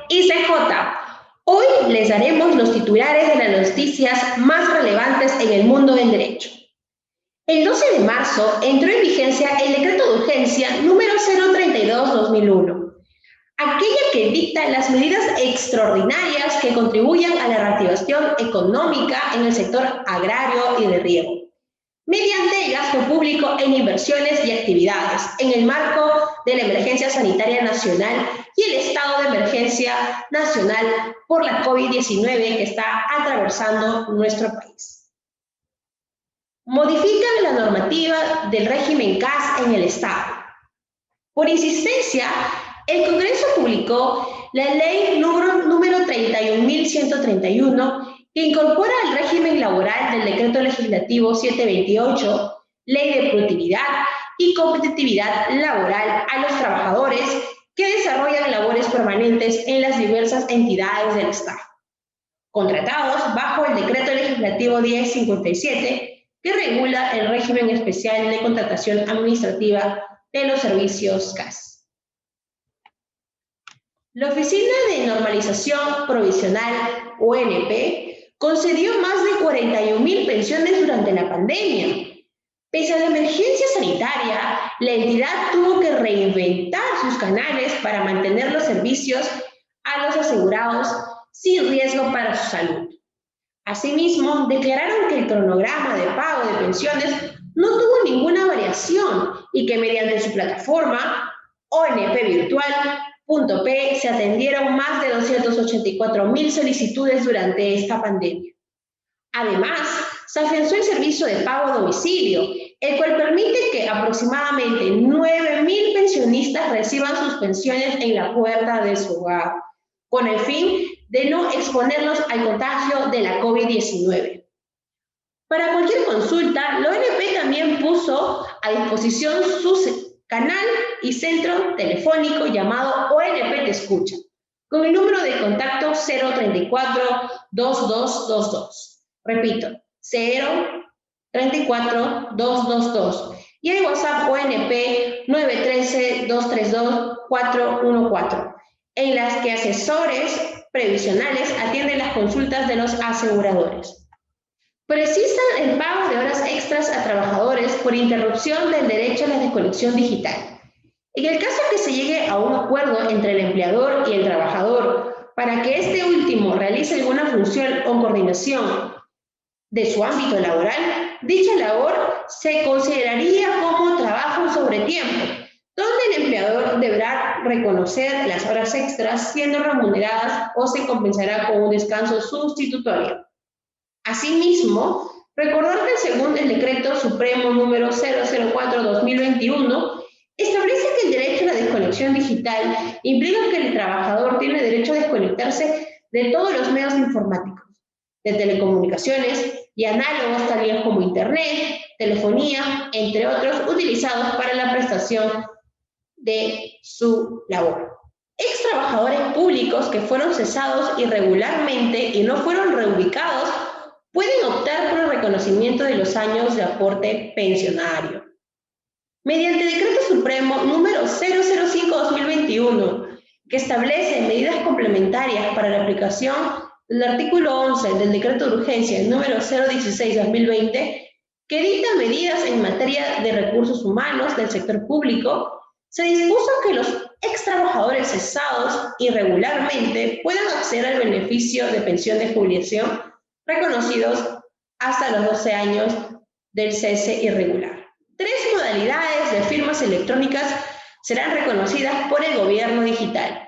ICJ. Hoy les daremos los titulares de las noticias más relevantes en el mundo del derecho. El 12 de marzo entró en vigencia el Decreto de Urgencia número 032/2001, aquella que dicta las medidas extraordinarias que contribuyan a la reactivación económica en el sector agrario y de riego, mediante el gasto público en inversiones y actividades, en el marco de la emergencia sanitaria nacional y el estado de emergencia nacional por la COVID-19 que está atravesando nuestro país. Modifican la normativa del régimen CAS en el Estado. Por insistencia, el Congreso publicó la ley número 31.131, que incorpora al régimen laboral del Decreto Legislativo 728, Ley de Productividad y Competitividad Laboral, a los trabajadores que desarrollan labores permanentes en las diversas entidades del Estado, contratados bajo el Decreto Legislativo 1057, que regula el régimen especial de contratación administrativa de los servicios CAS. La Oficina de Normalización Provisional, ONP, concedió más de 41.000 pensiones durante la pandemia. Pese a la emergencia sanitaria, la entidad tuvo que reinventar sus canales para mantener los servicios a los asegurados sin riesgo para su salud. Asimismo, declararon que el cronograma de pago de pensiones no tuvo ninguna variación y que mediante su plataforma onpvirtual.p se atendieron más de 284.000 solicitudes durante esta pandemia. Además, se afianzó el servicio de pago a domicilio, el cual permite que aproximadamente 9.000 pensionistas reciban sus pensiones en la puerta de su hogar, con el fin de no exponerlos al contagio de la COVID-19. Para cualquier consulta, la ONP también puso a disposición su canal y centro telefónico llamado ONP Te Escucha, con el número de contacto 034-2222. Repito, 034-222. Y el WhatsApp ONP 913-232-414, en las que asesores previsionales atienden las consultas de los aseguradores. Precisan el pago de horas extras a trabajadores por interrupción del derecho a la desconexión digital. En el caso que se llegue a un acuerdo entre el empleador y el trabajador para que este último realice alguna función o coordinación de su ámbito laboral, dicha labor se consideraría como trabajo sobre tiempo, donde el empleador deberá reconocer las horas extras siendo remuneradas o se compensará con un descanso sustitutorio. Asimismo, recordar que según el Decreto Supremo número 004/2021, establece que el derecho a la desconexión digital implica que el trabajador tiene derecho a desconectarse de todos los medios informáticos, de telecomunicaciones y análogos tales como Internet, telefonía, entre otros, utilizados para la prestación de su labor. Ex trabajadores públicos que fueron cesados irregularmente y no fueron reubicados pueden optar por el reconocimiento de los años de aporte pensionario. Mediante el Decreto Supremo número 005/2021, que establece medidas complementarias para la aplicación del artículo 11 del Decreto de Urgencia número 016/2020, que dicta medidas en materia de recursos humanos del sector público, se dispuso que los ex trabajadores cesados irregularmente puedan acceder al beneficio de pensión de jubilación reconocidos hasta los 12 años del cese irregular. 3 modalidades de firmas electrónicas serán reconocidas por el gobierno digital.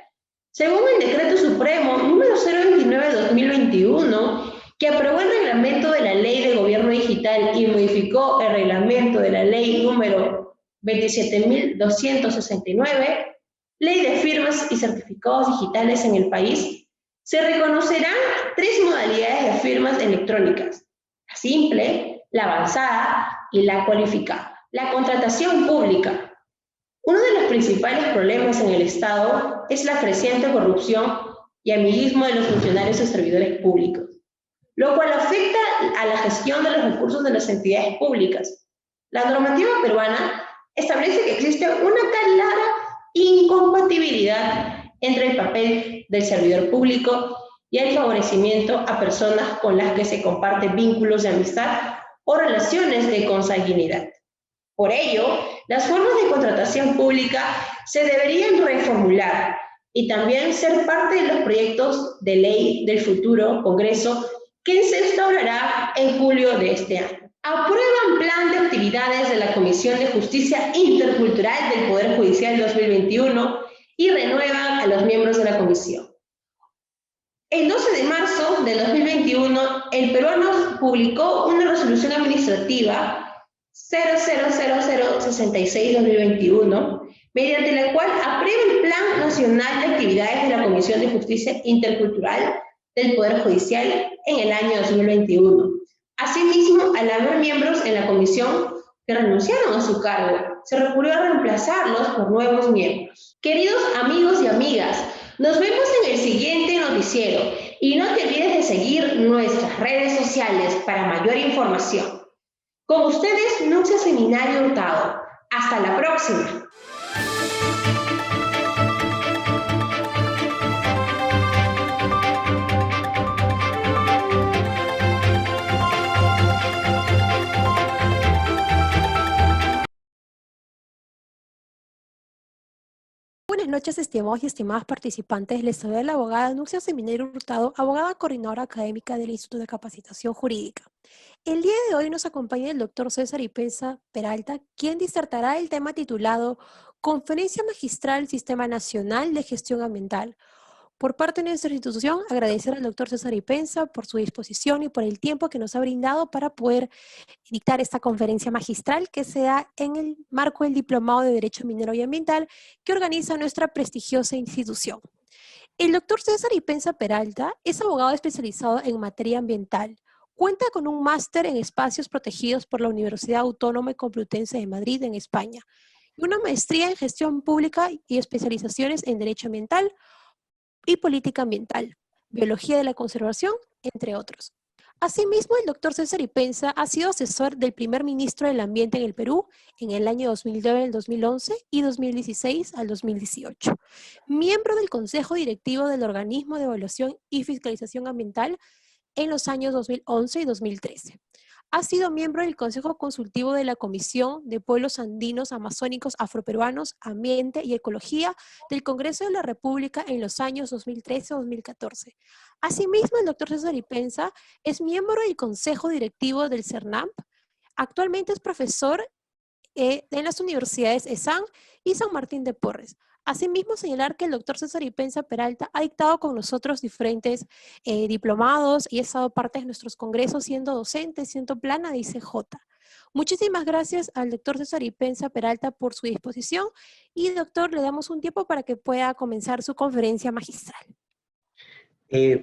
Según el Decreto Supremo número 029/2021, que aprobó el reglamento de la Ley de Gobierno Digital y modificó el reglamento de la Ley número 27.269, Ley de Firmas y Certificados Digitales en el país, se reconocerán 3 modalidades de firmas electrónicas: la simple, la avanzada y la cualificada. La contratación pública. Uno de los principales problemas en el Estado es la creciente corrupción y amiguismo de los funcionarios y servidores públicos, lo cual afecta a la gestión de los recursos de las entidades públicas. La normativa peruana establece que existe una clara incompatibilidad entre el papel del servidor público y el favorecimiento a personas con las que se comparten vínculos de amistad o relaciones de consanguinidad. Por ello, las formas de contratación pública se deberían reformular y también ser parte de los proyectos de ley del futuro Congreso que se instaurará en julio de este año. Aprueban plan de actividades de la Comisión de Justicia Intercultural del Poder Judicial 2021 y renuevan a los miembros de la comisión. El 12 de marzo de 2021, el peruano publicó una resolución administrativa 000066-2021, mediante la cual aprueba el Plan Nacional de Actividades de la Comisión de Justicia Intercultural del Poder Judicial en el año 2021. Asimismo, al haber miembros en la comisión que renunciaron a su cargo, se recurrió a reemplazarlos por nuevos miembros. Queridos amigos y amigas, nos vemos en el siguiente noticiero y no te olvides de seguir nuestras redes sociales para mayor información. Con ustedes, Nuxia Seminario Hurtado. Hasta la próxima. Buenas noches, estimados y estimadas participantes. Les saluda la abogada Nuxia Seminario Hurtado, abogada coordinadora académica del Instituto de Capacitación Jurídica. El día de hoy nos acompaña el doctor César Ipenza Peralta, quien disertará el tema titulado Conferencia Magistral Sistema Nacional de Gestión Ambiental. Por parte de nuestra institución, agradecer al doctor César Ipenza por su disposición y por el tiempo que nos ha brindado para poder dictar esta conferencia magistral que se da en el marco del Diplomado de Derecho Minero y Ambiental que organiza nuestra prestigiosa institución. El doctor César Ipenza Peralta es abogado especializado en materia ambiental. Cuenta con un máster en espacios protegidos por la Universidad Autónoma y Complutense de Madrid, en España, y una maestría en gestión pública y especializaciones en derecho ambiental y política ambiental, biología de la conservación, entre otros. Asimismo, el doctor César Ipenza ha sido asesor del primer ministro del Ambiente en el Perú en el año 2009 al 2011 y 2016 al 2018. Miembro del Consejo Directivo del Organismo de Evaluación y Fiscalización Ambiental en los años 2011 y 2013. Ha sido miembro del Consejo Consultivo de la Comisión de Pueblos Andinos Amazónicos Afroperuanos, Ambiente y Ecología del Congreso de la República en los años 2013-2014. Asimismo, el doctor César Ipenza es miembro del Consejo Directivo del CERNAMP. Actualmente es profesor en las universidades ESAN y San Martín de Porres. Asimismo, señalar que el doctor César Ipenza Peralta ha dictado con nosotros diferentes diplomados y ha estado parte de nuestros congresos siendo docente, siendo plana de ICJ. Muchísimas gracias al doctor César Ipenza Peralta por su disposición y, doctor, le damos un tiempo para que pueda comenzar su conferencia magistral.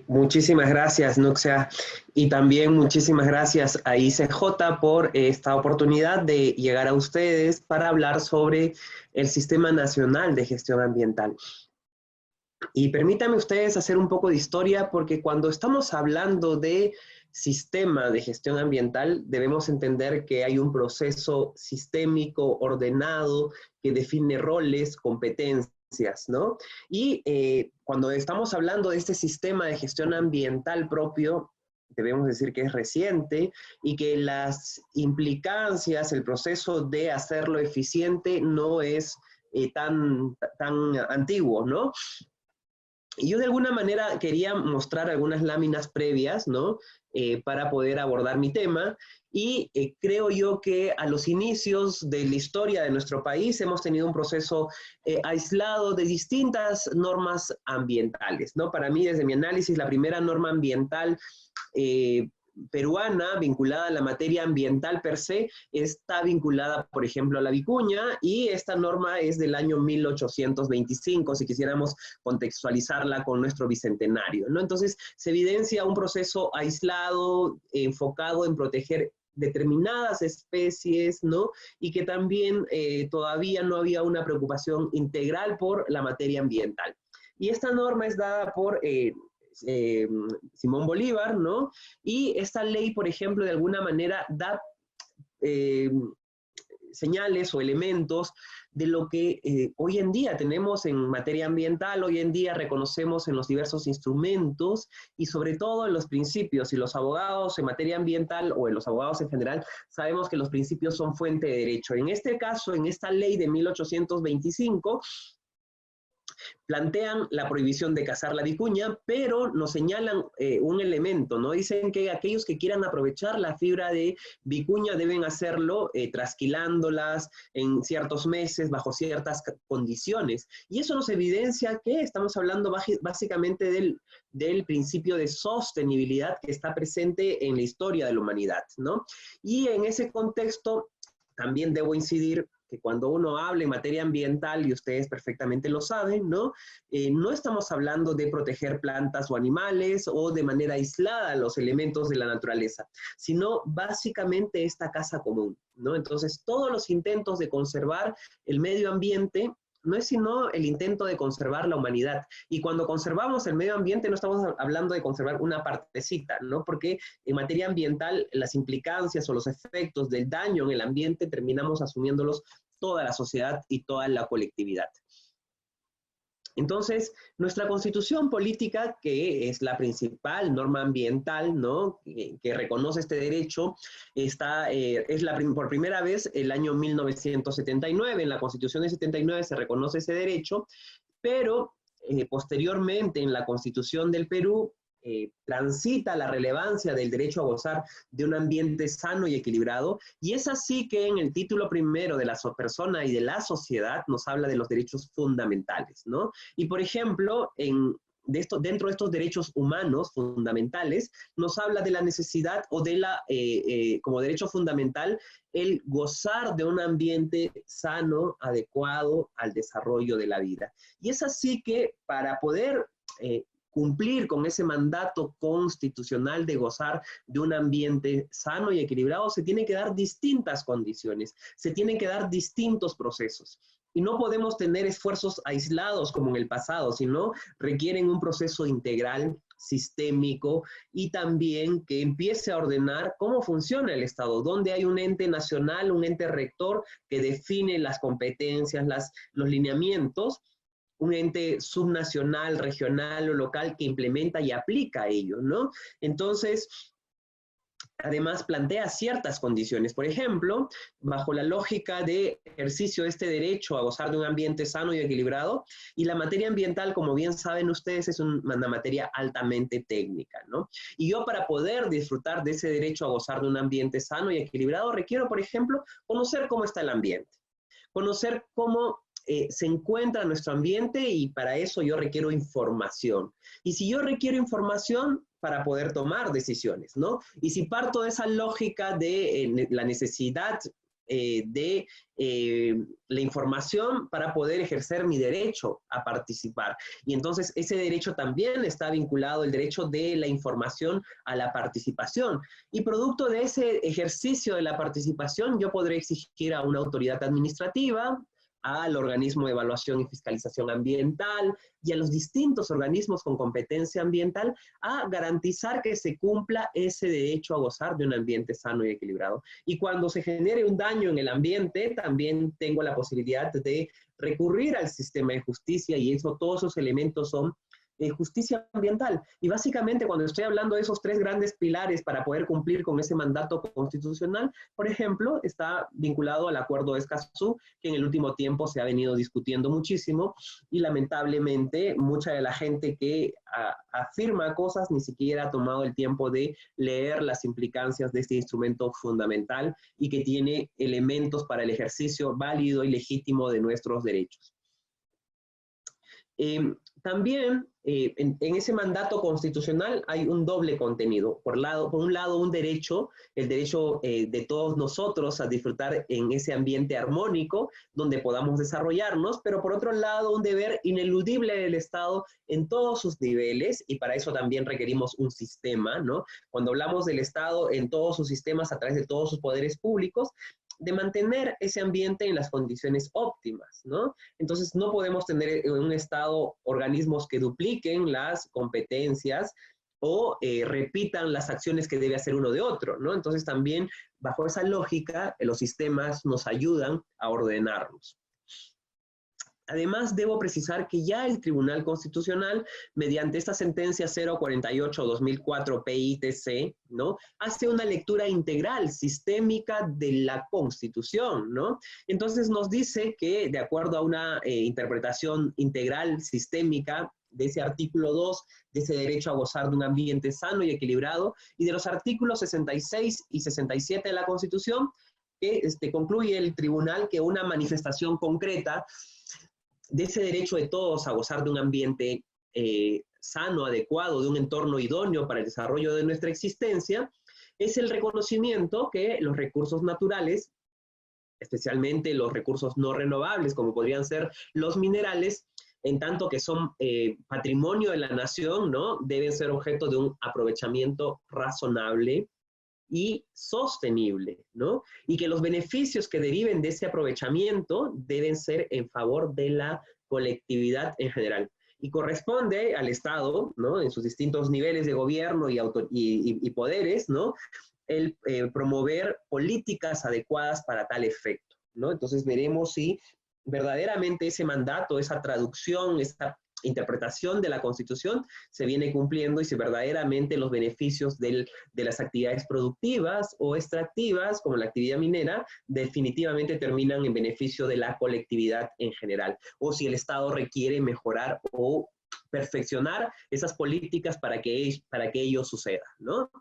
Muchísimas gracias, Nuxia, y también muchísimas gracias a ICJ por esta oportunidad de llegar a ustedes para hablar sobre el Sistema Nacional de Gestión Ambiental. Y permítanme ustedes hacer un poco de historia, porque cuando estamos hablando de sistema de gestión ambiental, debemos entender que hay un proceso sistémico, ordenado, que define roles, competencias, ¿no? Y cuando estamos hablando de este sistema de gestión ambiental propio, debemos decir que es reciente y que las implicancias, el proceso de hacerlo eficiente no es tan antiguo, ¿no? Y yo de alguna manera quería mostrar algunas láminas previas, ¿no? Para poder abordar mi tema. Y creo yo que a los inicios de la historia de nuestro país hemos tenido un proceso aislado de distintas normas ambientales, ¿no? Para mí, desde mi análisis, la primera norma ambiental peruana vinculada a la materia ambiental per se está vinculada, por ejemplo, a la vicuña, y esta norma es del año 1825, si quisiéramos contextualizarla con nuestro bicentenario, ¿no? Entonces, se evidencia un proceso aislado, enfocado en proteger determinadas especies, ¿no? Y que también todavía no había una preocupación integral por la materia ambiental. Y esta norma es dada por Simón Bolívar, ¿no? Y esta ley, por ejemplo, de alguna manera señales o elementos de lo que hoy en día tenemos en materia ambiental, hoy en día reconocemos en los diversos instrumentos y sobre todo en los principios. Y los abogados en materia ambiental o en los abogados en general sabemos que los principios son fuente de derecho. En este caso, en esta ley de 1825, plantean la prohibición de cazar la vicuña, pero nos señalan un elemento, ¿no? Dicen que aquellos que quieran aprovechar la fibra de vicuña deben hacerlo trasquilándolas en ciertos meses, bajo ciertas condiciones. Y eso nos evidencia que estamos hablando básicamente del principio de sostenibilidad que está presente en la historia de la humanidad, ¿no? Y en ese contexto también debo incidir que cuando uno habla en materia ambiental, y ustedes perfectamente lo saben, ¿no? No estamos hablando de proteger plantas o animales o de manera aislada los elementos de la naturaleza, sino básicamente esta casa común, ¿no? Entonces, todos los intentos de conservar el medio ambiente no es sino el intento de conservar la humanidad. Y cuando conservamos el medio ambiente no estamos hablando de conservar una partecita, ¿no? Porque en materia ambiental las implicancias o los efectos del daño en el ambiente terminamos asumiéndolos toda la sociedad y toda la colectividad. Entonces, nuestra constitución política, que es la principal norma ambiental, ¿no? que reconoce este derecho, es por primera vez el año 1979. En la Constitución de 79 se reconoce ese derecho, pero posteriormente en la Constitución del Perú transita la relevancia del derecho a gozar de un ambiente sano y equilibrado, y es así que en el título primero de la persona y de la sociedad nos habla de los derechos fundamentales, ¿no? Y por ejemplo, dentro de estos derechos humanos fundamentales, nos habla de la necesidad o de como derecho fundamental, el gozar de un ambiente sano, adecuado al desarrollo de la vida. Y es así que para poder cumplir con ese mandato constitucional de gozar de un ambiente sano y equilibrado, se tienen que dar distintas condiciones, se tienen que dar distintos procesos. Y no podemos tener esfuerzos aislados como en el pasado, sino requieren un proceso integral, sistémico, y también que empiece a ordenar cómo funciona el Estado, donde hay un ente nacional, un ente rector que define las competencias, los lineamientos, un ente subnacional, regional o local que implementa y aplica ello, ¿no? Entonces, además plantea ciertas condiciones. Por ejemplo, bajo la lógica de ejercicio de este derecho a gozar de un ambiente sano y equilibrado, y la materia ambiental, como bien saben ustedes, es una materia altamente técnica, ¿no? Y yo, para poder disfrutar de ese derecho a gozar de un ambiente sano y equilibrado, requiero, por ejemplo, conocer cómo está el ambiente, conocer cómo se encuentra nuestro ambiente, y para eso yo requiero información. Y si yo requiero información, para poder tomar decisiones, ¿no? Y si parto de esa lógica de la necesidad de la información para poder ejercer mi derecho a participar. Y entonces ese derecho también está vinculado, el derecho de la información, a la participación. Y producto de ese ejercicio de la participación, yo podré exigir a una autoridad administrativa, al organismo de evaluación y fiscalización ambiental y a los distintos organismos con competencia ambiental a garantizar que se cumpla ese derecho a gozar de un ambiente sano y equilibrado. Y cuando se genere un daño en el ambiente, también tengo la posibilidad de recurrir al sistema de justicia, y todos esos elementos son justicia ambiental. Y básicamente, cuando estoy hablando de esos tres grandes pilares para poder cumplir con ese mandato constitucional, por ejemplo, está vinculado al Acuerdo de Escazú, que en el último tiempo se ha venido discutiendo muchísimo, y lamentablemente mucha de la gente que afirma cosas ni siquiera ha tomado el tiempo de leer las implicancias de este instrumento fundamental y que tiene elementos para el ejercicio válido y legítimo de nuestros derechos. También en ese mandato constitucional hay un doble contenido. Por un lado, un derecho, el derecho de todos nosotros a disfrutar en ese ambiente armónico donde podamos desarrollarnos, pero por otro lado, un deber ineludible del Estado en todos sus niveles, y para eso también requerimos un sistema, ¿no? Cuando hablamos del Estado en todos sus sistemas, a través de todos sus poderes públicos, de mantener ese ambiente en las condiciones óptimas, ¿no? Entonces no podemos tener en un Estado organismos que dupliquen las competencias o repitan las acciones que debe hacer uno de otro, ¿no? Entonces también bajo esa lógica los sistemas nos ayudan a ordenarlos. Además, debo precisar que ya el Tribunal Constitucional, mediante esta sentencia 048-2004 PITC, ¿no?, hace una lectura integral, sistémica de la Constitución, ¿no? Entonces nos dice que, de acuerdo a una interpretación integral, sistémica, de ese artículo 2, de ese derecho a gozar de un ambiente sano y equilibrado, y de los artículos 66 y 67 de la Constitución, que concluye el tribunal que una manifestación concreta de ese derecho de todos a gozar de un ambiente sano, adecuado, de un entorno idóneo para el desarrollo de nuestra existencia, es el reconocimiento que los recursos naturales, especialmente los recursos no renovables, como podrían ser los minerales, en tanto que son patrimonio de la nación, ¿no?, deben ser objeto de un aprovechamiento razonable y sostenible, ¿no? Y que los beneficios que deriven de ese aprovechamiento deben ser en favor de la colectividad en general. Y corresponde al Estado, ¿no?, en sus distintos niveles de gobierno y poderes, ¿no?, el promover políticas adecuadas para tal efecto, ¿no? Entonces veremos si verdaderamente ese mandato, esa traducción, esta interpretación de la Constitución se viene cumpliendo y si verdaderamente los beneficios de las actividades productivas o extractivas, como la actividad minera, definitivamente terminan en beneficio de la colectividad en general, o si el Estado requiere mejorar o perfeccionar esas políticas para que ello suceda, ¿no?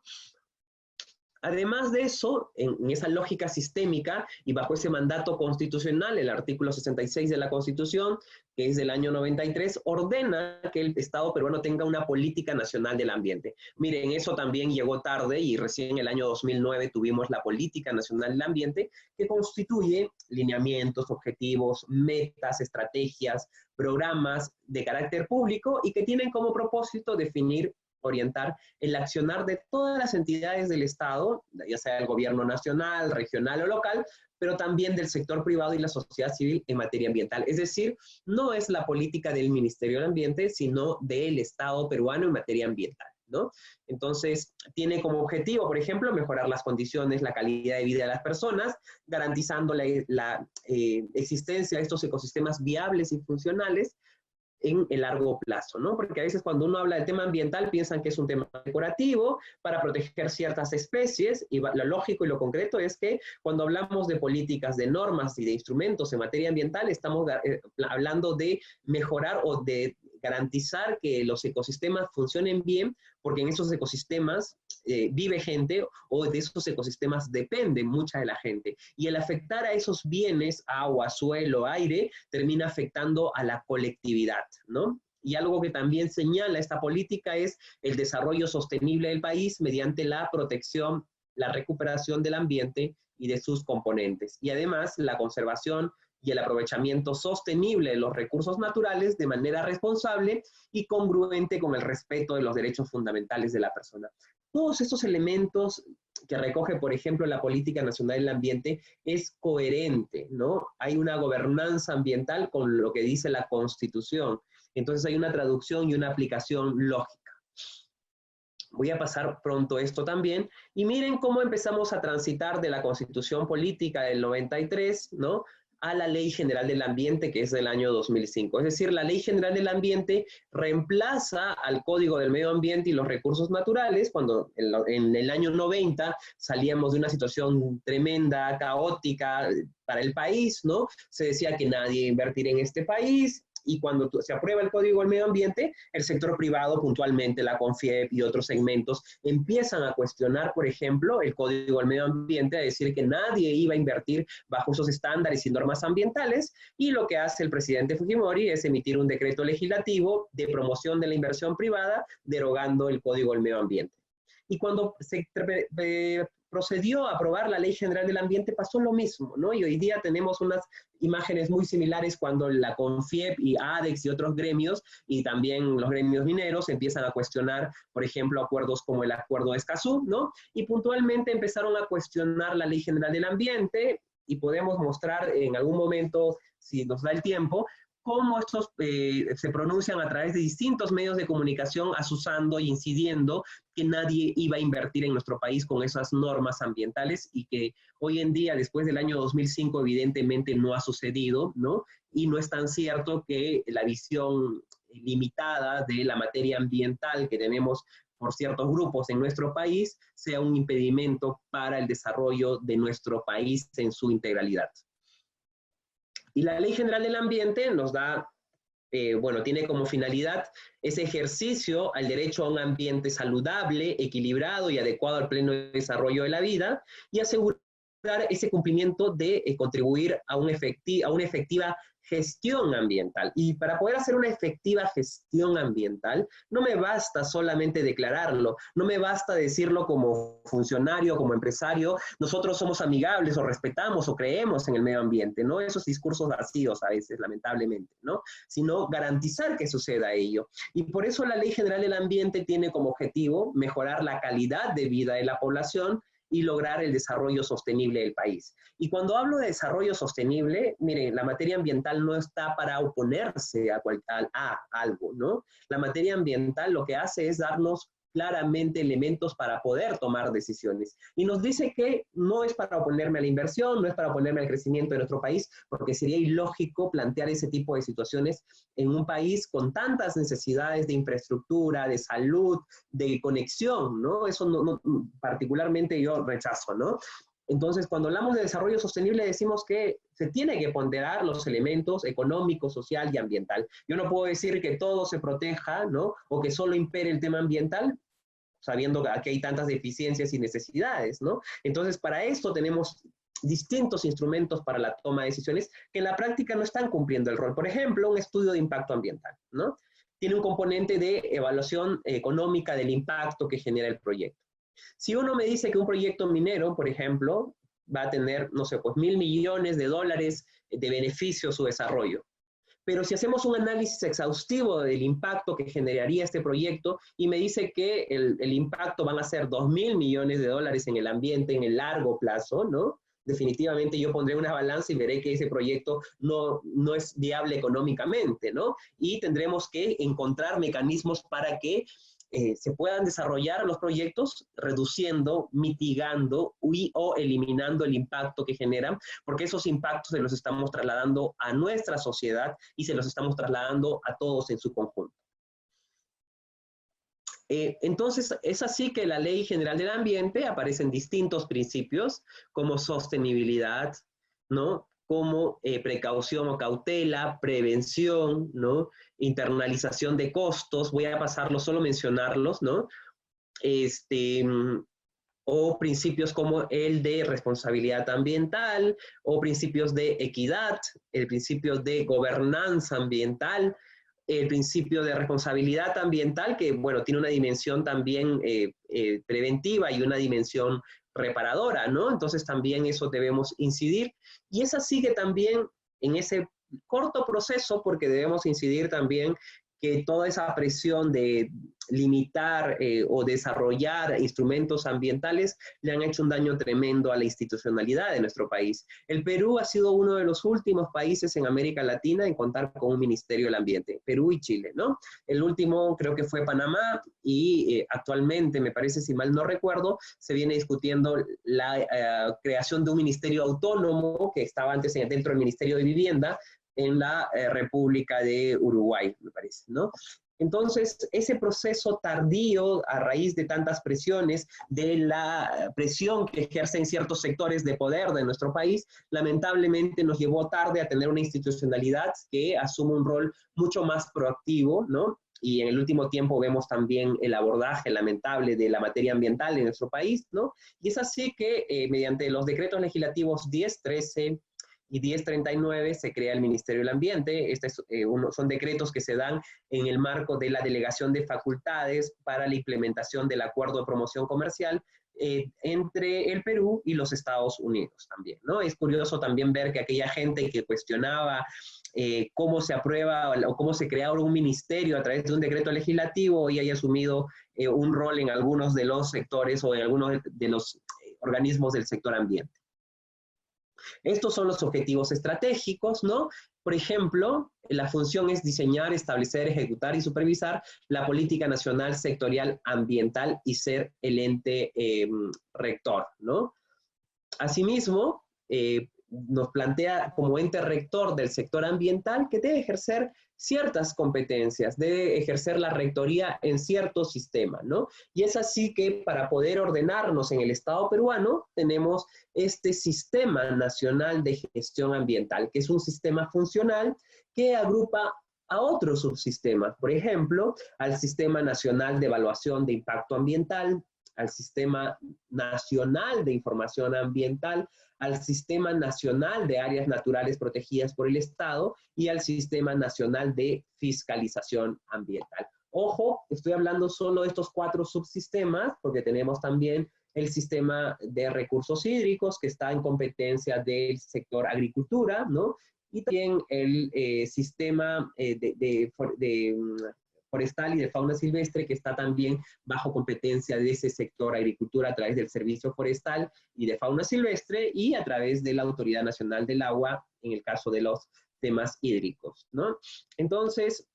Además de eso, en esa lógica sistémica y bajo ese mandato constitucional, el artículo 66 de la Constitución, que es del año 93, ordena que el Estado peruano tenga una política nacional del ambiente. Miren, eso también llegó tarde y recién en el año 2009 tuvimos la Política Nacional del Ambiente, que constituye lineamientos, objetivos, metas, estrategias, programas de carácter público y que tienen como propósito definir, orientar el accionar de todas las entidades del Estado, ya sea el gobierno nacional, regional o local, pero también del sector privado y la sociedad civil en materia ambiental. Es decir, no es la política del Ministerio del Ambiente, sino del Estado peruano en materia ambiental, ¿no? Entonces, tiene como objetivo, por ejemplo, mejorar las condiciones, la calidad de vida de las personas, garantizando la existencia de estos ecosistemas viables y funcionales en el largo plazo, ¿no? Porque a veces cuando uno habla del tema ambiental piensan que es un tema decorativo para proteger ciertas especies y lo lógico y lo concreto es que cuando hablamos de políticas, de normas y de instrumentos en materia ambiental estamos hablando de mejorar o de garantizar que los ecosistemas funcionen bien porque en esos ecosistemas vive gente o de esos ecosistemas depende mucha de la gente. Y el afectar a esos bienes, agua, suelo, aire, termina afectando a la colectividad, ¿no? Y algo que también señala esta política es el desarrollo sostenible del país mediante la protección, la recuperación del ambiente y de sus componentes. Y además la conservación y el aprovechamiento sostenible de los recursos naturales de manera responsable y congruente con el respeto de los derechos fundamentales de la persona. Todos estos elementos que recoge, por ejemplo, la Política Nacional del Ambiente es coherente, ¿no? Hay una gobernanza ambiental con lo que dice la Constitución. Entonces hay una traducción y una aplicación lógica. Voy a pasar pronto esto también. Y miren cómo empezamos a transitar de la Constitución Política del 93, ¿no?, a la Ley General del Ambiente, que es del año 2005. Es decir, la Ley General del Ambiente reemplaza al Código del Medio Ambiente y los Recursos Naturales, cuando en el año 90 salíamos de una situación tremenda, caótica para el país, ¿no? Se decía que nadie invertiría en este país, y cuando se aprueba el Código del Medio Ambiente, el sector privado, puntualmente la CONFIEP y otros segmentos, empiezan a cuestionar, por ejemplo, el Código del Medio Ambiente, a decir que nadie iba a invertir bajo esos estándares y normas ambientales, y lo que hace el presidente Fujimori es emitir un decreto legislativo de promoción de la inversión privada, derogando el Código del Medio Ambiente. Y cuando se procedió a aprobar la Ley General del Ambiente pasó lo mismo, ¿no? Y hoy día tenemos unas imágenes muy similares cuando la CONFIEP y ADEX y otros gremios, y también los gremios mineros, empiezan a cuestionar, por ejemplo, acuerdos como el Acuerdo de Escazú, ¿no? Y puntualmente empezaron a cuestionar la Ley General del Ambiente, y podemos mostrar en algún momento, si nos da el tiempo, cómo estos se pronuncian a través de distintos medios de comunicación, asusando e incidiendo que nadie iba a invertir en nuestro país con esas normas ambientales y que hoy en día, después del año 2005, evidentemente no ha sucedido, ¿no? Y no es tan cierto que la visión limitada de la materia ambiental que tenemos por ciertos grupos en nuestro país sea un impedimento para el desarrollo de nuestro país en su integralidad. Y la Ley General del Ambiente nos da, bueno, tiene como finalidad ese ejercicio al derecho a un ambiente saludable, equilibrado y adecuado al pleno desarrollo de la vida y asegurar ese cumplimiento de contribuir a una efectiva gestión ambiental. Y para poder hacer una efectiva gestión ambiental, no me basta solamente declararlo, no me basta decirlo como funcionario, como empresario, nosotros somos amigables o respetamos o creemos en el medio ambiente, ¿no? Esos discursos vacíos a veces, lamentablemente, ¿no? Sino garantizar que suceda ello. Y por eso la Ley General del Ambiente tiene como objetivo mejorar la calidad de vida de la población y lograr el desarrollo sostenible del país. Y cuando hablo de desarrollo sostenible, miren, la materia ambiental no está para oponerse a algo, ¿no? La materia ambiental lo que hace es darnos claramente elementos para poder tomar decisiones. Y nos dice que no es para oponerme a la inversión, no es para oponerme al crecimiento de nuestro país, porque sería ilógico plantear ese tipo de situaciones en un país con tantas necesidades de infraestructura, de salud, de conexión, ¿no? Eso particularmente yo rechazo, ¿no? Entonces, cuando hablamos de desarrollo sostenible, decimos que se tiene que ponderar los elementos económico, social y ambiental. Yo no puedo decir que todo se proteja, ¿no? O que solo impere el tema ambiental, sabiendo que hay tantas deficiencias y necesidades, ¿no? Entonces, para esto tenemos distintos instrumentos para la toma de decisiones que en la práctica no están cumpliendo el rol. Por ejemplo, un estudio de impacto ambiental, ¿no? Tiene un componente de evaluación económica del impacto que genera el proyecto. Si uno me dice que un proyecto minero, por ejemplo, va a tener, no sé, pues $1.000 millones de beneficio su desarrollo. Pero si hacemos un análisis exhaustivo del impacto que generaría este proyecto y me dice que el impacto van a ser $2.000 millones en el ambiente en el largo plazo, ¿no? Definitivamente yo pondré una balanza y veré que ese proyecto no es viable económicamente, ¿no? Y tendremos que encontrar mecanismos para que se puedan desarrollar los proyectos reduciendo, mitigando o eliminando el impacto que generan, porque esos impactos se los estamos trasladando a nuestra sociedad y se los estamos trasladando a todos en su conjunto. Entonces, es así que la Ley General del Ambiente aparecen distintos principios como sostenibilidad, ¿no? Como precaución o cautela, prevención, ¿no? Internalización de costos, voy a pasarlos, solo mencionarlos, ¿no? O principios como el de responsabilidad ambiental, o principios de equidad, el principio de gobernanza ambiental, el principio de responsabilidad ambiental, que, bueno, tiene una dimensión también preventiva y una dimensión reparadora, ¿no? Entonces también eso debemos incidir. Y es así que también en ese corto proceso, porque debemos incidir también que toda esa presión de limitar o desarrollar instrumentos ambientales le han hecho un daño tremendo a la institucionalidad de nuestro país. El Perú ha sido uno de los últimos países en América Latina en contar con un Ministerio del Ambiente, Perú y Chile, ¿no? El último creo que fue Panamá y actualmente, me parece, si mal no recuerdo, se viene discutiendo la creación de un ministerio autónomo que estaba antes dentro del Ministerio de Vivienda, en la República de Uruguay, me parece, ¿no? Entonces, ese proceso tardío, a raíz de tantas presiones, de la presión que ejercen ciertos sectores de poder de nuestro país, lamentablemente nos llevó tarde a tener una institucionalidad que asume un rol mucho más proactivo, ¿no? Y en el último tiempo vemos también el abordaje lamentable de la materia ambiental en nuestro país, ¿no? Y es así que mediante los decretos legislativos 1013 y 1039 se crea el Ministerio del Ambiente. Son decretos que se dan en el marco de la delegación de facultades para la implementación del Acuerdo de Promoción Comercial entre el Perú y los Estados Unidos también, ¿no? Es curioso también ver que aquella gente que cuestionaba cómo se aprueba o cómo se crea un ministerio a través de un decreto legislativo hoy haya asumido un rol en algunos de los sectores o en algunos de los organismos del sector ambiente. Estos son los objetivos estratégicos, ¿no? Por ejemplo, la función es diseñar, establecer, ejecutar y supervisar la política nacional sectorial ambiental y ser el ente rector, ¿no? Asimismo, nos plantea como ente rector del sector ambiental que debe ejercer ciertas competencias, debe ejercer la rectoría en cierto sistema, ¿no? Y es así que para poder ordenarnos en el Estado peruano tenemos este Sistema Nacional de Gestión Ambiental, que es un sistema funcional que agrupa a otros subsistemas, por ejemplo, al Sistema Nacional de Evaluación de Impacto Ambiental, al Sistema Nacional de Información Ambiental, al Sistema Nacional de Áreas Naturales Protegidas por el Estado y al Sistema Nacional de Fiscalización Ambiental. Ojo, estoy hablando solo de estos 4 subsistemas, porque tenemos también el Sistema de Recursos Hídricos, que está en competencia del sector agricultura, ¿no? Y también el Sistema forestal y de fauna silvestre, que está también bajo competencia de ese sector agricultura a través del Servicio Forestal y de Fauna Silvestre y a través de la Autoridad Nacional del Agua en el caso de los temas hídricos, ¿no? Entonces,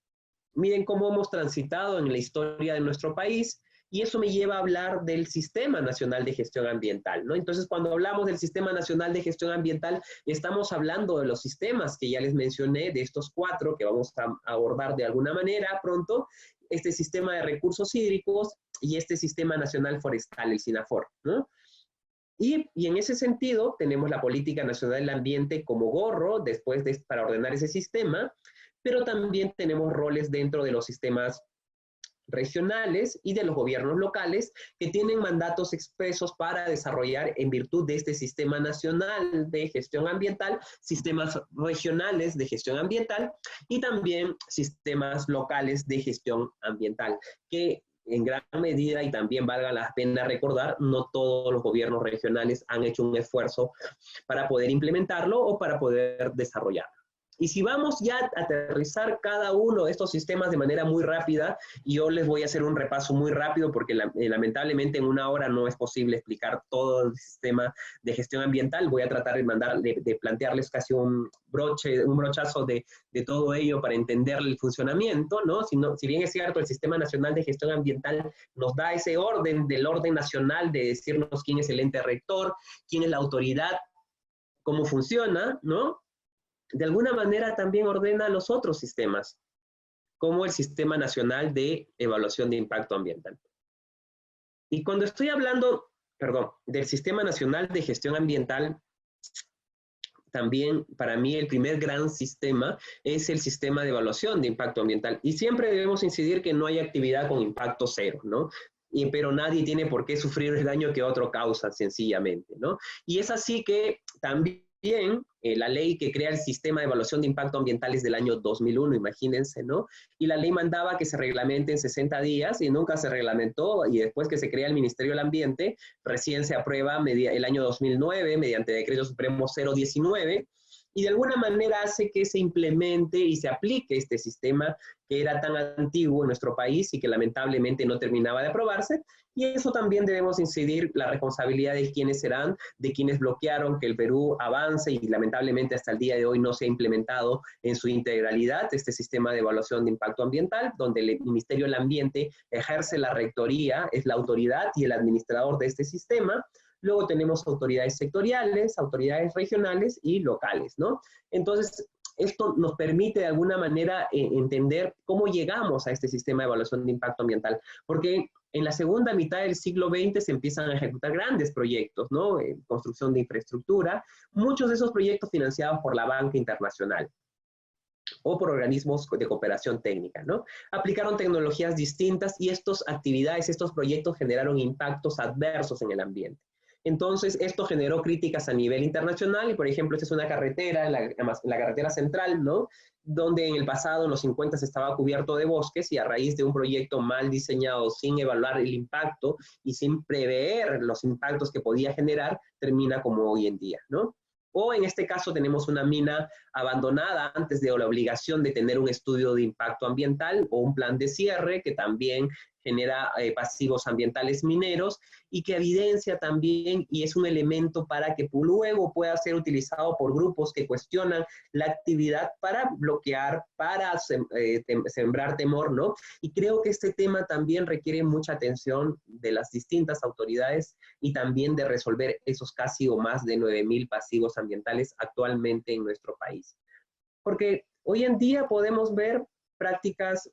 miren cómo hemos transitado en la historia de nuestro país y eso me lleva a hablar del Sistema Nacional de Gestión Ambiental, ¿no? Entonces, cuando hablamos del Sistema Nacional de Gestión Ambiental, estamos hablando de los sistemas que ya les mencioné, de estos 4 que vamos a abordar de alguna manera pronto, este Sistema de Recursos Hídricos y este Sistema Nacional Forestal, el SINAFOR, ¿no? Y en ese sentido, tenemos la Política Nacional del Ambiente como gorro, para ordenar ese sistema, pero también tenemos roles dentro de los sistemas regionales y de los gobiernos locales que tienen mandatos expresos para desarrollar en virtud de este Sistema Nacional de Gestión Ambiental, sistemas regionales de gestión ambiental y también sistemas locales de gestión ambiental, que en gran medida, y también valga la pena recordar, no todos los gobiernos regionales han hecho un esfuerzo para poder implementarlo o para poder desarrollarlo. Y si vamos ya a aterrizar cada uno de estos sistemas de manera muy rápida, y yo les voy a hacer un repaso muy rápido porque lamentablemente en una hora no es posible explicar todo el sistema de gestión ambiental, voy a tratar de plantearles casi un brochazo de todo ello para entender el funcionamiento, ¿no? Si bien es cierto, el Sistema Nacional de Gestión Ambiental nos da ese orden del orden nacional de decirnos quién es el ente rector, quién es la autoridad, cómo funciona, ¿no? De alguna manera también ordena los otros sistemas, como el Sistema Nacional de Evaluación de Impacto Ambiental. Y cuando estoy hablando, del Sistema Nacional de Gestión Ambiental, también para mí el primer gran sistema es el Sistema de Evaluación de Impacto Ambiental. Y siempre debemos incidir que no hay actividad con impacto cero, ¿no? Pero nadie tiene por qué sufrir el daño que otro causa, sencillamente, ¿no? Y es así que también la ley que crea el Sistema de Evaluación de Impacto Ambiental es del año 2001, imagínense, ¿no? Y la ley mandaba que se reglamente en 60 días y nunca se reglamentó, y después que se crea el Ministerio del Ambiente, recién se aprueba el año 2009 mediante Decreto Supremo 019, y de alguna manera hace que se implemente y se aplique este sistema que era tan antiguo en nuestro país y que lamentablemente no terminaba de aprobarse. Y eso también debemos incidir la responsabilidad de quienes serán, de quienes bloquearon que el Perú avance y lamentablemente hasta el día de hoy no se ha implementado en su integralidad este sistema de evaluación de impacto ambiental, donde el Ministerio del Ambiente ejerce la rectoría, es la autoridad y el administrador de este sistema. Luego tenemos autoridades sectoriales, autoridades regionales y locales, ¿no? Entonces, esto nos permite de alguna manera entender cómo llegamos a este sistema de evaluación de impacto ambiental, porque en la segunda mitad del siglo XX se empiezan a ejecutar grandes proyectos, ¿no? Construcción de infraestructura, muchos de esos proyectos financiados por la banca internacional o por organismos de cooperación técnica, ¿no? Aplicaron tecnologías distintas y estas actividades, estos proyectos generaron impactos adversos en el ambiente. Entonces, esto generó críticas a nivel internacional y, por ejemplo, esta es una carretera, la carretera central, ¿no? Donde en el pasado, en los 50, estaba cubierto de bosques y a raíz de un proyecto mal diseñado, sin evaluar el impacto y sin prever los impactos que podía generar, termina como hoy en día, ¿no? O en este caso tenemos una mina abandonada antes de la obligación de tener un estudio de impacto ambiental o un plan de cierre que también genera pasivos ambientales mineros y que evidencia también y es un elemento para que luego pueda ser utilizado por grupos que cuestionan la actividad para bloquear, para sembrar temor, ¿no? Y creo que este tema también requiere mucha atención de las distintas autoridades y también de resolver esos casi o más de 9.000 pasivos ambientales actualmente en nuestro país. Porque hoy en día podemos ver prácticas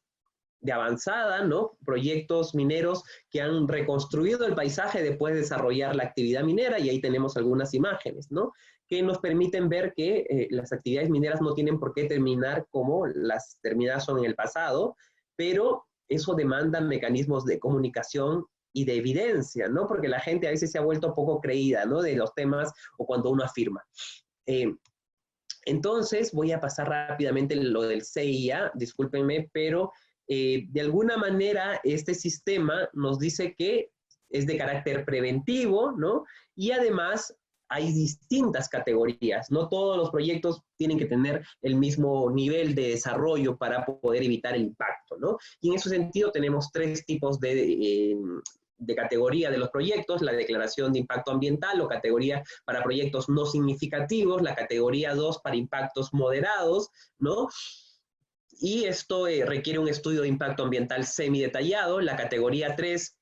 de avanzada, ¿no? Proyectos mineros que han reconstruido el paisaje después de desarrollar la actividad minera, y ahí tenemos algunas imágenes, ¿no? Que nos permiten ver que las actividades mineras no tienen por qué terminar como las terminadas son en el pasado, pero eso demanda mecanismos de comunicación y de evidencia, ¿no? Porque la gente a veces se ha vuelto poco creída, ¿no? De los temas o cuando uno afirma. Entonces, voy a pasar rápidamente lo del CIA, discúlpenme, pero de alguna manera este sistema nos dice que es de carácter preventivo, ¿no? Y además hay distintas categorías, no todos los proyectos tienen que tener el mismo nivel de desarrollo para poder evitar el impacto, ¿no? Y en ese sentido tenemos tres tipos de categoría de los proyectos: la declaración de impacto ambiental o categoría para proyectos no significativos, la categoría 2 para impactos moderados, ¿no? Y esto requiere un estudio de impacto ambiental semidetallado. La categoría 3,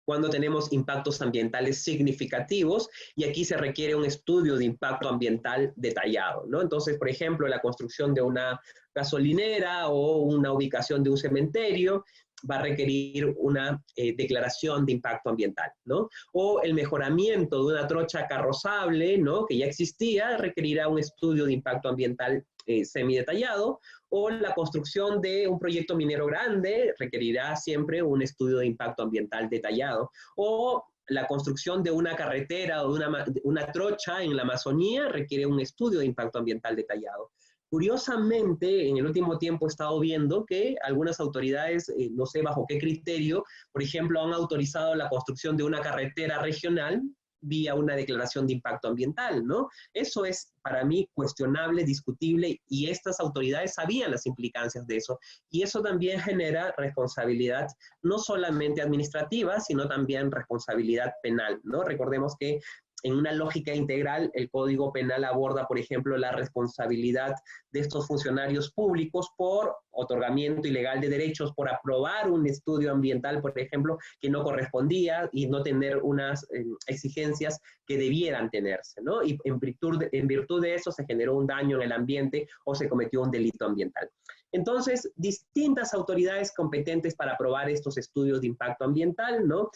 cuando tenemos impactos ambientales significativos, y aquí se requiere un estudio de impacto ambiental detallado, ¿no? Entonces, por ejemplo, la construcción de una gasolinera o una ubicación de un cementerio va a requerir una declaración de impacto ambiental, ¿no? O el mejoramiento de una trocha carrozable, ¿no? Que ya existía, requerirá un estudio de impacto ambiental semidetallado, o la construcción de un proyecto minero grande requerirá siempre un estudio de impacto ambiental detallado, o la construcción de una carretera o de una trocha en la Amazonía requiere un estudio de impacto ambiental detallado. Curiosamente, en el último tiempo he estado viendo que algunas autoridades, no sé bajo qué criterio, por ejemplo, han autorizado la construcción de una carretera regional vía una declaración de impacto ambiental, ¿no? Eso es para mí cuestionable, discutible, y estas autoridades sabían las implicancias de eso, y eso también genera responsabilidad no solamente administrativa, sino también responsabilidad penal, ¿no? Recordemos que en una lógica integral, el Código Penal aborda, por ejemplo, la responsabilidad de estos funcionarios públicos por otorgamiento ilegal de derechos, por aprobar un estudio ambiental, por ejemplo, que no correspondía y no tener unas exigencias que debieran tenerse, ¿no? Y en virtud de eso se generó un daño en el ambiente o se cometió un delito ambiental. Entonces, distintas autoridades competentes para aprobar estos estudios de impacto ambiental, ¿no?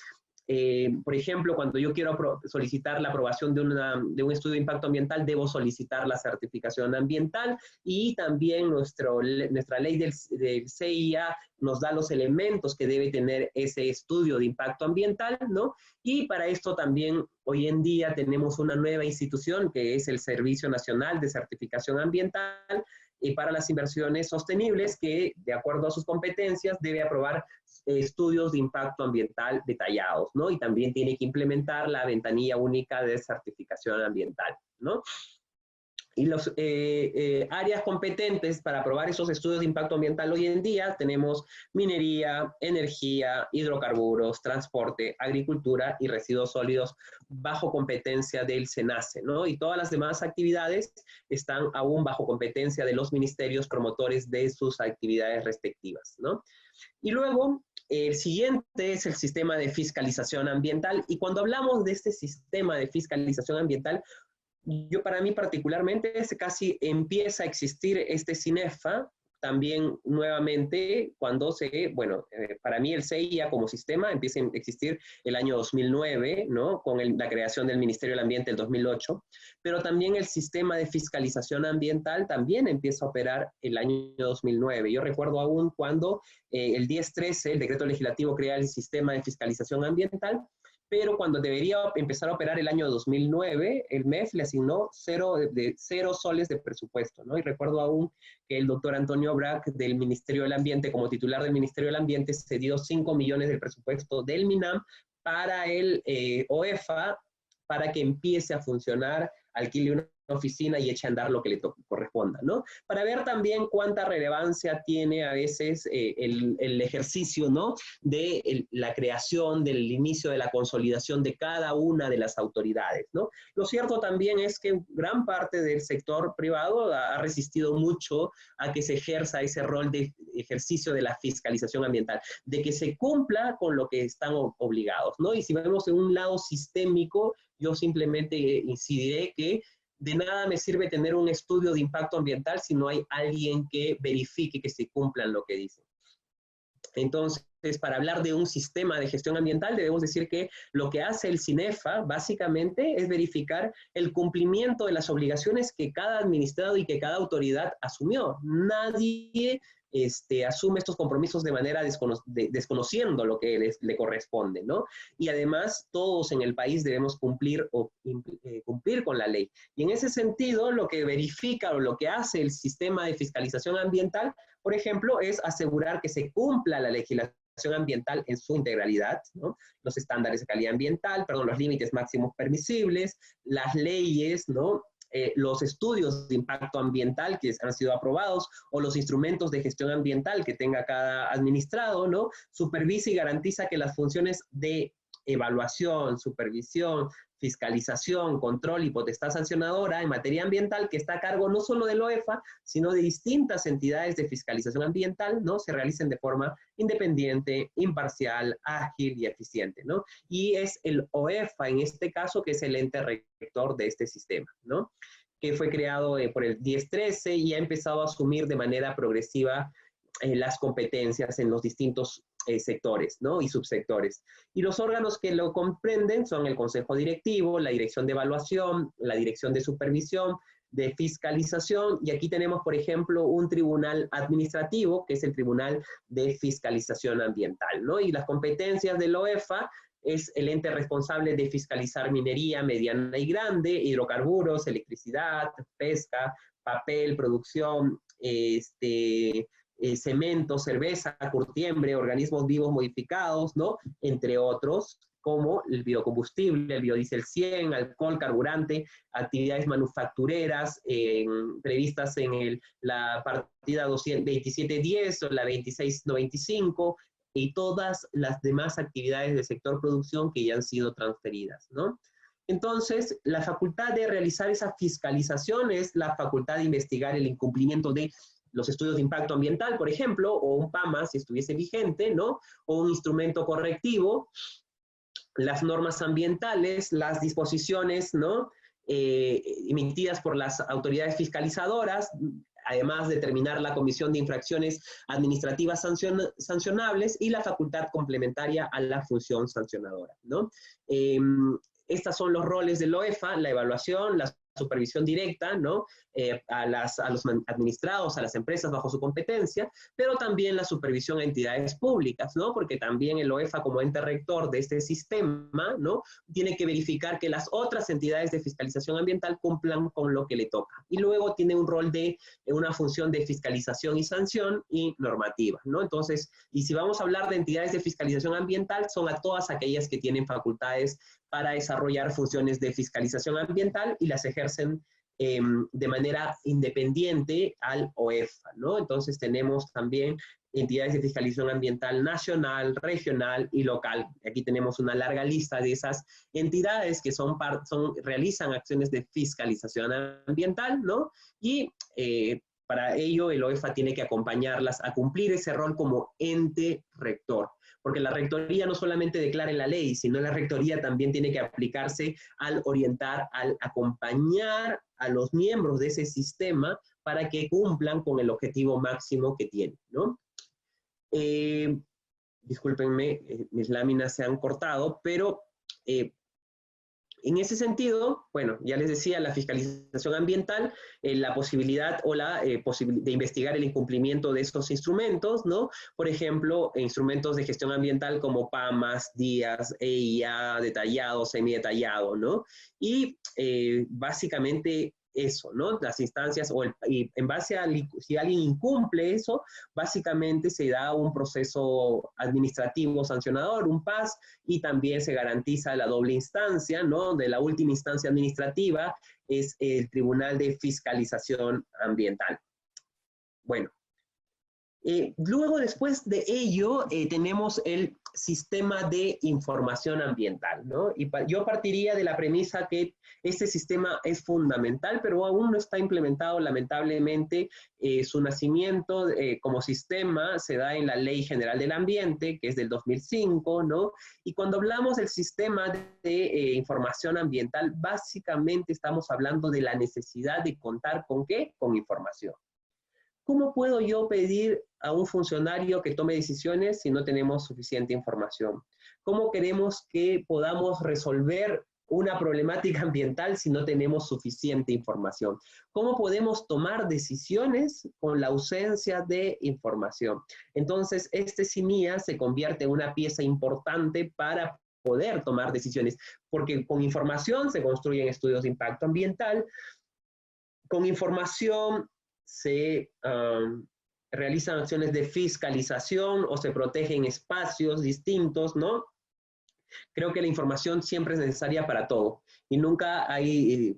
Por ejemplo, cuando yo quiero solicitar la aprobación de un estudio de impacto ambiental, debo solicitar la certificación ambiental, y también nuestra ley del CIA nos da los elementos que debe tener ese estudio de impacto ambiental, ¿no? Y para esto también hoy en día tenemos una nueva institución que es el Servicio Nacional de Certificación Ambiental para las inversiones sostenibles, que de acuerdo a sus competencias debe aprobar estudios de impacto ambiental detallados, ¿no? Y también tiene que implementar la ventanilla única de certificación ambiental, ¿no? Y las áreas competentes para aprobar esos estudios de impacto ambiental hoy en día tenemos minería, energía, hidrocarburos, transporte, agricultura y residuos sólidos bajo competencia del SENACE, ¿no? Y todas las demás actividades están aún bajo competencia de los ministerios promotores de sus actividades respectivas, ¿no? Y luego, el siguiente es el sistema de fiscalización ambiental, y cuando hablamos de este sistema de fiscalización ambiental, para mí particularmente, casi empieza a existir este CINEFA también nuevamente cuando para mí el CIA como sistema empieza a existir el año 2009, ¿no? Con la creación del Ministerio del Ambiente el 2008, pero también el sistema de fiscalización ambiental también empieza a operar el año 2009. Yo recuerdo aún cuando el 1013, el decreto legislativo, crea el sistema de fiscalización ambiental, pero cuando debería empezar a operar el año 2009, el MEF le asignó 0 soles de presupuesto, ¿no? Y recuerdo aún que el doctor Antonio Brac del Ministerio del Ambiente, como titular del Ministerio del Ambiente, cedió 5 millones del presupuesto del MINAM para el OEFA, para que empiece a funcionar, alquile una oficina y eche a andar lo que le corresponda, ¿no? Para ver también cuánta relevancia tiene a veces el ejercicio, ¿no? De la creación, del inicio de la consolidación de cada una de las autoridades, ¿no? Lo cierto también es que gran parte del sector privado ha resistido mucho a que se ejerza ese rol de ejercicio de la fiscalización ambiental, de que se cumpla con lo que están obligados, ¿no? Y si vemos en un lado sistémico, yo simplemente incidiré que de nada me sirve tener un estudio de impacto ambiental si no hay alguien que verifique que se cumplan lo que dicen. Entonces, para hablar de un sistema de gestión ambiental, debemos decir que lo que hace el CINEFA básicamente es verificar el cumplimiento de las obligaciones que cada administrado y que cada autoridad asumió. Nadie asume estos compromisos de manera desconociendo lo que le corresponde, ¿no? Y además, todos en el país debemos cumplir con la ley. Y en ese sentido, lo que verifica o lo que hace el sistema de fiscalización ambiental, por ejemplo, es asegurar que se cumpla la legislación ambiental en su integralidad, ¿no? Los estándares de calidad ambiental, los límites máximos permisibles, las leyes, ¿no? Los estudios de impacto ambiental que han sido aprobados o los instrumentos de gestión ambiental que tenga cada administrado, ¿no? Supervisa y garantiza que las funciones de evaluación, supervisión, fiscalización, control y potestad sancionadora en materia ambiental que está a cargo no solo del OEFA, sino de distintas entidades de fiscalización ambiental, ¿no? Se realicen de forma independiente, imparcial, ágil y eficiente, ¿no? Y es el OEFA en este caso que es el ente rector de este sistema, ¿no? Que fue creado por el 1013 y ha empezado a asumir de manera progresiva las competencias en los distintos sectores, ¿no? Y subsectores. Y los órganos que lo comprenden son el Consejo Directivo, la Dirección de Evaluación, la Dirección de Supervisión, de Fiscalización, y aquí tenemos, por ejemplo, un tribunal administrativo, que es el Tribunal de Fiscalización Ambiental, ¿no? Y las competencias del OEFA es el ente responsable de fiscalizar minería mediana y grande, hidrocarburos, electricidad, pesca, papel, producción, cemento, cerveza, curtiembre, organismos vivos modificados, ¿no? Entre otros, como el biocombustible, el biodiesel 100, alcohol, carburante, actividades manufactureras previstas en la partida 2710 o la 2695 y todas las demás actividades del sector producción que ya han sido transferidas, ¿no? Entonces, la facultad de realizar esa fiscalización es la facultad de investigar el incumplimiento de los estudios de impacto ambiental, por ejemplo, o un PAMA si estuviese vigente, ¿no? O un instrumento correctivo, las normas ambientales, las disposiciones, ¿no? Emitidas por las autoridades fiscalizadoras, además de determinar la comisión de infracciones administrativas sancionables y la facultad complementaria a la función sancionadora, ¿no? Estos son los roles del OEFA, la evaluación, la supervisión directa, ¿no? A los administrados, a las empresas bajo su competencia, pero también la supervisión a entidades públicas, ¿no? Porque también el OEFA como ente rector de este sistema, ¿no? Tiene que verificar que las otras entidades de fiscalización ambiental cumplan con lo que le toca. Y luego tiene un rol de una función de fiscalización y sanción y normativa, ¿no? Entonces, y si vamos a hablar de entidades de fiscalización ambiental, son a todas aquellas que tienen facultades para desarrollar funciones de fiscalización ambiental y las ejercen de manera independiente al OEFA, ¿no? Entonces tenemos también entidades de fiscalización ambiental nacional, regional y local. Aquí tenemos una larga lista de esas entidades que realizan acciones de fiscalización ambiental, ¿no? Y para ello el OEFA tiene que acompañarlas a cumplir ese rol como ente rector. Porque la rectoría no solamente declara en la ley, sino la rectoría también tiene que aplicarse al orientar, al acompañar a los miembros de ese sistema para que cumplan con el objetivo máximo que tienen, ¿no? Discúlpenme, mis láminas se han cortado, pero en ese sentido, bueno, ya les decía, la fiscalización ambiental, la posibilidad o de investigar el incumplimiento de estos instrumentos, ¿no? Por ejemplo, instrumentos de gestión ambiental como PAMAS, DIAS, EIA, detallado, semidetallado, ¿no? Y básicamente eso, ¿no? Las instancias, y en base a si alguien incumple eso, básicamente se da un proceso administrativo sancionador, un PAS, y también se garantiza la doble instancia, ¿no? De la última instancia administrativa es el Tribunal de Fiscalización Ambiental. Bueno. Luego, después de ello, tenemos el sistema de información ambiental, ¿no? Y yo partiría de la premisa que este sistema es fundamental, pero aún no está implementado, lamentablemente. Su nacimiento como sistema se da en la Ley General del Ambiente, que es del 2005, ¿no? Y cuando hablamos del sistema de información ambiental, básicamente estamos hablando de la necesidad de contar ¿con qué? Con información. ¿Cómo puedo yo pedir a un funcionario que tome decisiones si no tenemos suficiente información? ¿Cómo queremos que podamos resolver una problemática ambiental si no tenemos suficiente información? ¿Cómo podemos tomar decisiones con la ausencia de información? Entonces, este CIMIA se convierte en una pieza importante para poder tomar decisiones, porque con información se construyen estudios de impacto ambiental, con información se realizan acciones de fiscalización o se protegen espacios distintos, ¿no? Creo que la información siempre es necesaria para todo y nunca hay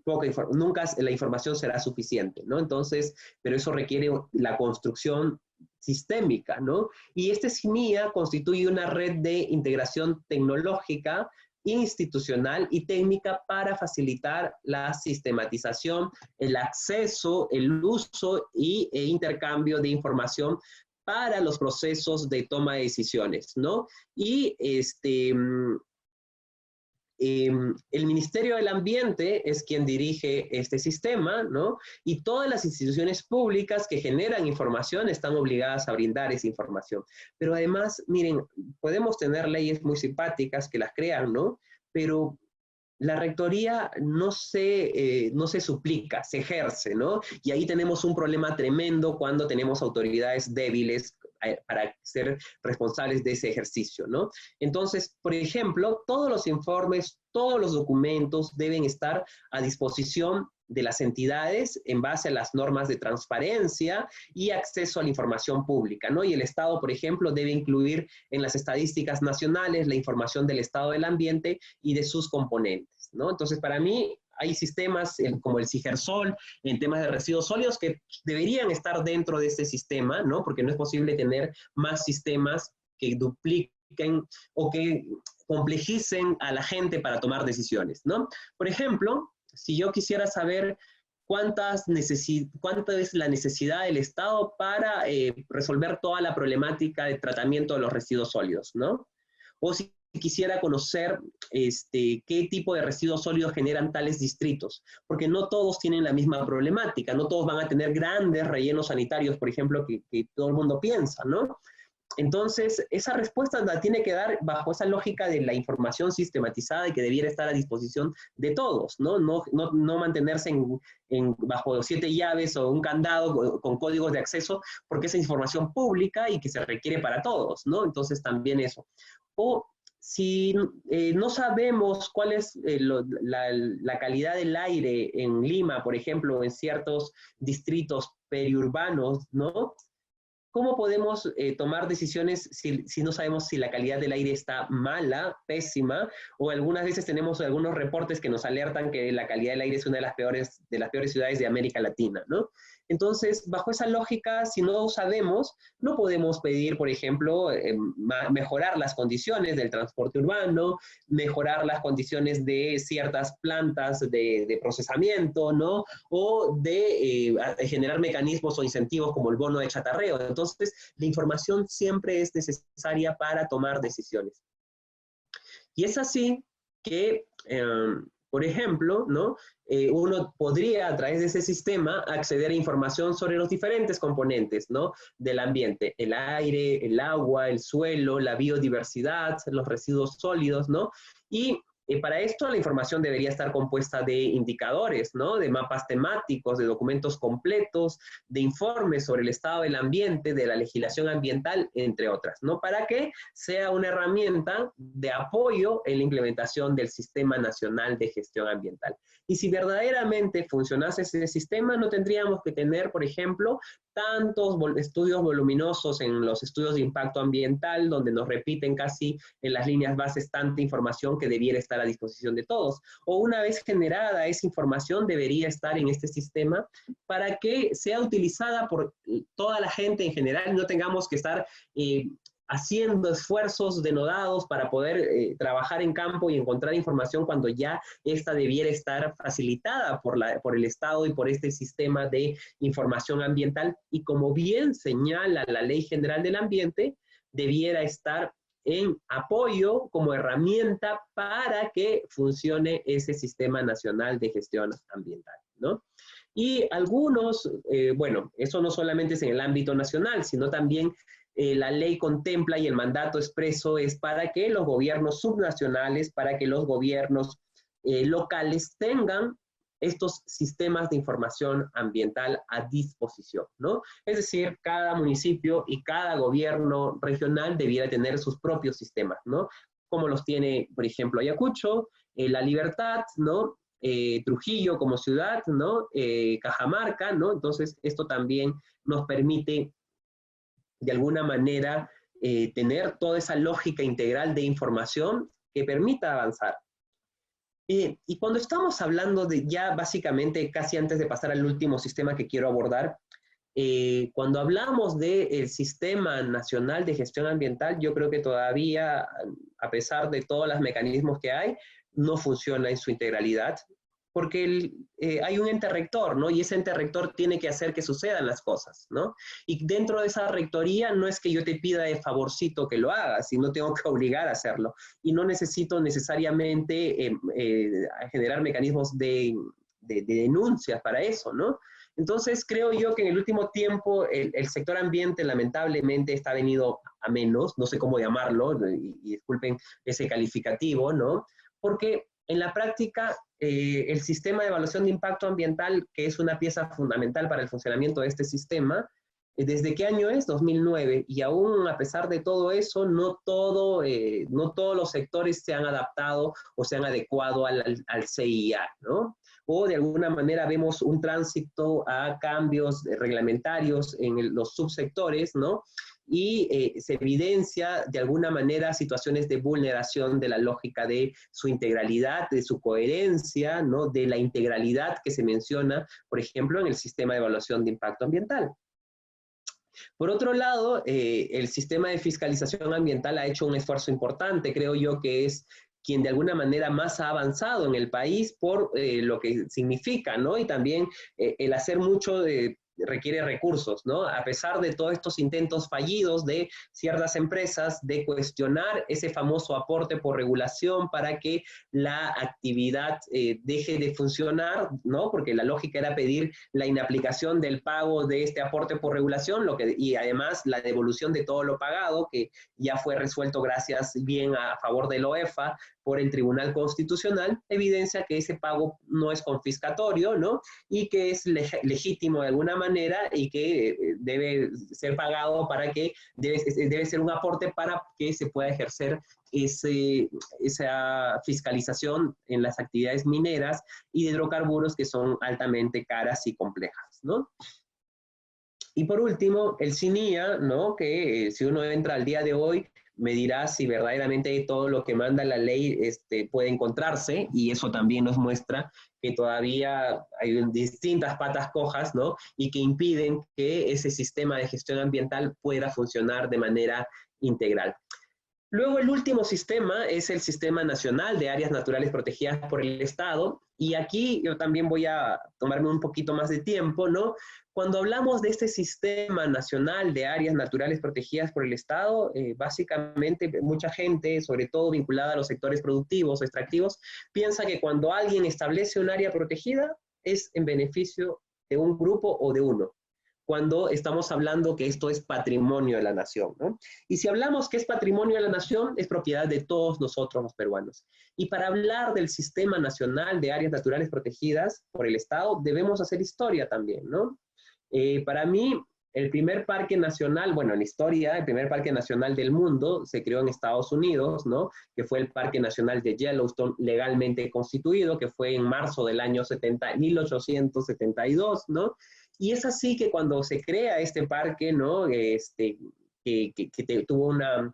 nunca la información será suficiente, ¿no? Entonces, pero eso requiere la construcción sistémica, ¿no? Y este CIMIA constituye una red de integración tecnológica, institucional y técnica para facilitar la sistematización, el acceso, el uso e intercambio de información para los procesos de toma de decisiones, ¿no? Y el Ministerio del Ambiente es quien dirige este sistema, ¿no? Y todas las instituciones públicas que generan información están obligadas a brindar esa información. Pero además, miren, podemos tener leyes muy simpáticas que las crean, ¿no? Pero la rectoría no se suplica, se ejerce, ¿no? Y ahí tenemos un problema tremendo cuando tenemos autoridades débiles para ser responsables de ese ejercicio, ¿no? Entonces, por ejemplo, todos los informes, todos los documentos deben estar a disposición de las entidades en base a las normas de transparencia y acceso a la información pública, ¿no? Y el Estado, por ejemplo, debe incluir en las estadísticas nacionales la información del estado del ambiente y de sus componentes, ¿no? Entonces, para mí, hay sistemas como el CIGERSOL en temas de residuos sólidos que deberían estar dentro de este sistema, ¿no? Porque no es posible tener más sistemas que dupliquen o que complejicen a la gente para tomar decisiones, ¿no? Por ejemplo, si yo quisiera saber cuánta es la necesidad del Estado para resolver toda la problemática de tratamiento de los residuos sólidos, ¿no? O si quisiera conocer qué tipo de residuos sólidos generan tales distritos, porque no todos tienen la misma problemática, no todos van a tener grandes rellenos sanitarios, por ejemplo, que todo el mundo piensa, ¿no? Entonces, esa respuesta la tiene que dar bajo esa lógica de la información sistematizada y que debiera estar a disposición de todos, ¿no? No mantenerse bajo 7 llaves o un candado con códigos de acceso, porque es información pública y que se requiere para todos, ¿no? Entonces, también eso. O si no sabemos cuál es la calidad del aire en Lima, por ejemplo, en ciertos distritos periurbanos, ¿no? ¿Cómo podemos tomar decisiones si no sabemos si la calidad del aire está mala, pésima, o algunas veces tenemos algunos reportes que nos alertan que la calidad del aire es una de las peores ciudades de América Latina, ¿no? Entonces, bajo esa lógica, si no sabemos, no podemos pedir, por ejemplo, mejorar las condiciones del transporte urbano, mejorar las condiciones de ciertas plantas de procesamiento, ¿no? O de generar mecanismos o incentivos como el bono de chatarreo. Entonces, la información siempre es necesaria para tomar decisiones. Y es así que, por ejemplo, ¿no? Uno podría, a través de ese sistema, acceder a información sobre los diferentes componentes, ¿no? Del ambiente: el aire, el agua, el suelo, la biodiversidad, los residuos sólidos, ¿no? Y Para esto la información debería estar compuesta de indicadores, ¿no? De mapas temáticos, de documentos completos, de informes sobre el estado del ambiente, de la legislación ambiental, entre otras, ¿no? Para que sea una herramienta de apoyo en la implementación del Sistema Nacional de Gestión Ambiental. Y si verdaderamente funcionase ese sistema, no tendríamos que tener, por ejemplo, tantos estudios voluminosos en los estudios de impacto ambiental, donde nos repiten casi en las líneas bases tanta información que debiera estar a disposición de todos. O una vez generada esa información, debería estar en este sistema para que sea utilizada por toda la gente en general y no tengamos que estar haciendo esfuerzos denodados para poder trabajar en campo y encontrar información cuando ya esta debiera estar facilitada por el Estado y por este sistema de información ambiental. Y como bien señala la Ley General del Ambiente, debiera estar en apoyo como herramienta para que funcione ese Sistema Nacional de Gestión Ambiental, ¿no? Y algunos, bueno, eso no solamente es en el ámbito nacional, sino también la ley contempla y el mandato expreso es para que los gobiernos subnacionales, para que los gobiernos locales tengan estos sistemas de información ambiental a disposición, ¿no? Es decir, cada municipio y cada gobierno regional debiera tener sus propios sistemas, ¿no? Como los tiene, por ejemplo, Ayacucho, La Libertad, ¿no? Trujillo como ciudad, ¿no? Cajamarca, ¿no? Entonces, esto también nos permite de alguna manera tener toda esa lógica integral de información que permita avanzar. Y cuando estamos hablando de ya básicamente, casi antes de pasar al último sistema que quiero abordar, cuando hablamos del Sistema Nacional de Gestión Ambiental, yo creo que todavía, a pesar de todos los mecanismos que hay, no funciona en su integralidad, porque hay un ente rector, ¿no? Y ese ente rector tiene que hacer que sucedan las cosas, ¿no? Y dentro de esa rectoría no es que yo te pida de favorcito que lo hagas, sino tengo que obligar a hacerlo. Y no necesito necesariamente generar mecanismos de denuncias para eso, ¿no? Entonces creo yo que en el último tiempo el sector ambiente lamentablemente está venido a menos, no sé cómo llamarlo, y disculpen ese calificativo, ¿no? Porque en la práctica, el sistema de evaluación de impacto ambiental, que es una pieza fundamental para el funcionamiento de este sistema, ¿desde qué año es? 2009. Y aún a pesar de todo eso, no todos los sectores se han adaptado o se han adecuado al CIA, ¿no? O de alguna manera vemos un tránsito a cambios reglamentarios en los subsectores, ¿no? Y se evidencia de alguna manera situaciones de vulneración de la lógica de su integralidad, de su coherencia, ¿no? De la integralidad que se menciona, por ejemplo, en el sistema de evaluación de impacto ambiental. Por otro lado, el sistema de fiscalización ambiental ha hecho un esfuerzo importante, creo yo que es quien de alguna manera más ha avanzado en el país por lo que significa, ¿no? Y también el hacer mucho requiere recursos, ¿no? A pesar de todos estos intentos fallidos de ciertas empresas de cuestionar ese famoso aporte por regulación para que la actividad deje de funcionar, ¿no? Porque la lógica era pedir la inaplicación del pago de este aporte por regulación, y además la devolución de todo lo pagado, que ya fue resuelto gracias bien a favor de la OEFA por el Tribunal Constitucional, evidencia que ese pago no es confiscatorio, ¿no? Y que es legítimo de alguna manera y que debe ser pagado para que debe ser un aporte para que se pueda ejercer esa fiscalización en las actividades mineras y de hidrocarburos que son altamente caras y complejas, ¿no? Y por último, el CINIA, ¿no? Que si uno entra al día de hoy, me dirá si verdaderamente todo lo que manda la ley puede encontrarse, y eso también nos muestra que todavía hay distintas patas cojas, ¿no? Y que impiden que ese sistema de gestión ambiental pueda funcionar de manera integral. Luego el último sistema es el Sistema Nacional de Áreas Naturales Protegidas por el Estado, y aquí yo también voy a tomarme un poquito más de tiempo, ¿no? Cuando hablamos de este Sistema Nacional de Áreas Naturales Protegidas por el Estado, básicamente mucha gente, sobre todo vinculada a los sectores productivos o extractivos, piensa que cuando alguien establece un área protegida es en beneficio de un grupo o de uno. cuando estamos hablando que esto es patrimonio de la nación, ¿no? Y si hablamos que es patrimonio de la nación, es propiedad de todos nosotros los peruanos. Y para hablar del Sistema Nacional de Áreas Naturales Protegidas por el Estado, debemos hacer historia también, ¿no? Para mí, el primer parque nacional, bueno, en la historia, el primer parque nacional del mundo se creó en Estados Unidos, ¿no? Que fue el Parque Nacional de Yellowstone, legalmente constituido, que fue en marzo del año 1872, ¿no? Y es así que cuando se crea este parque, ¿no? Que tuvo una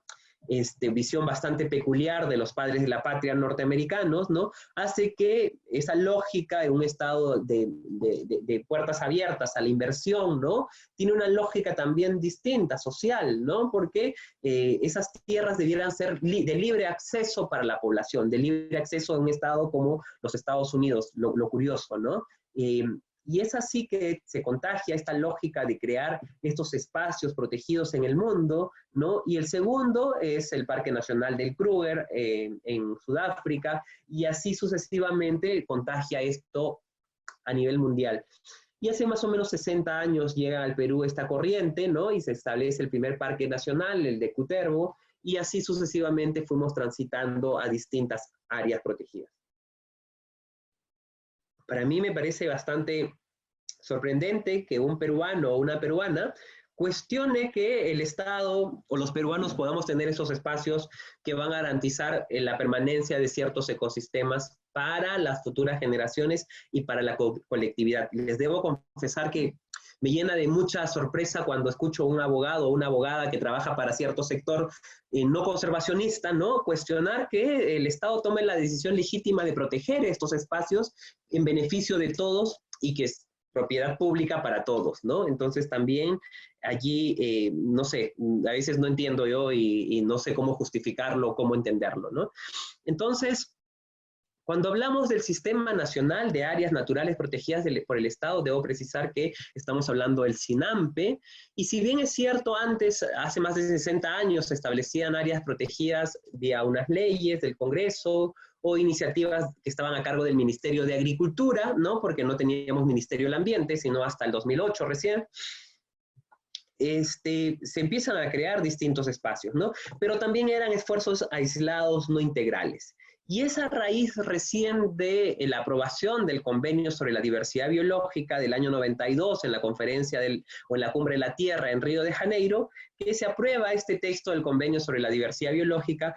visión bastante peculiar de los padres de la patria norteamericanos, ¿no? Hace que esa lógica de un estado de puertas abiertas a la inversión, ¿no? Tiene una lógica también distinta, social, ¿no? Porque esas tierras debieran ser de libre acceso para la población, de libre acceso a un estado como los Estados Unidos, lo curioso, ¿no? Y es así que se contagia esta lógica de crear estos espacios protegidos en el mundo, ¿no? Y el segundo es el Parque Nacional del Kruger en Sudáfrica, y así sucesivamente contagia esto a nivel mundial. Y hace más o menos 60 años llega al Perú esta corriente, ¿no? Y se establece el primer parque nacional, el de Cutervo, y así sucesivamente fuimos transitando a distintas áreas protegidas. Para mí me parece bastante sorprendente que un peruano o una peruana cuestione que el Estado o los peruanos podamos tener esos espacios que van a garantizar la permanencia de ciertos ecosistemas para las futuras generaciones y para la colectividad. Les debo confesar que me llena de mucha sorpresa cuando escucho a un abogado o una abogada que trabaja para cierto sector no conservacionista, ¿no? Cuestionar que el Estado tome la decisión legítima de proteger estos espacios en beneficio de todos y que es propiedad pública para todos, ¿no? Entonces también allí, no sé, a veces no entiendo yo y no sé cómo justificarlo, cómo entenderlo, ¿no? Entonces, cuando hablamos del Sistema Nacional de Áreas Naturales Protegidas por el Estado, debo precisar que estamos hablando del SINAMPE, y si bien es cierto, antes, hace más de 60 años, se establecían áreas protegidas vía unas leyes del Congreso o iniciativas que estaban a cargo del Ministerio de Agricultura, ¿no? Porque no teníamos Ministerio del Ambiente, sino hasta el 2008 recién, se empiezan a crear distintos espacios, ¿no? Pero también eran esfuerzos aislados, no integrales. Y es a raíz recién de la aprobación del Convenio sobre la Diversidad Biológica del año 92 en la conferencia o en la Cumbre de la Tierra en Río de Janeiro, que se aprueba este texto del Convenio sobre la Diversidad Biológica,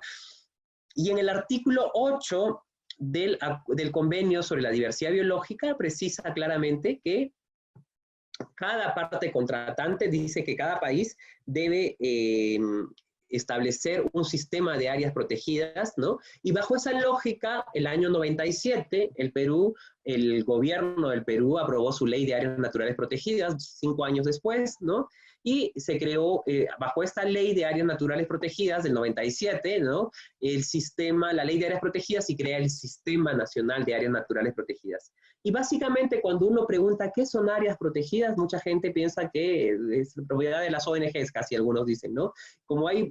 y en el artículo 8 del Convenio sobre la Diversidad Biológica precisa claramente que cada parte contratante dice que cada país debe establecer un sistema de áreas protegidas, ¿no? Y bajo esa lógica, el año 97, el gobierno del Perú aprobó su ley de áreas naturales protegidas, 5 años después, ¿no? Y se creó, bajo esta ley de áreas naturales protegidas del 97, ¿no? La ley de áreas protegidas, y crea el Sistema Nacional de Áreas Naturales Protegidas. Y básicamente cuando uno pregunta qué son áreas protegidas, mucha gente piensa que es propiedad de las ONGs, casi algunos dicen, ¿no? Como hay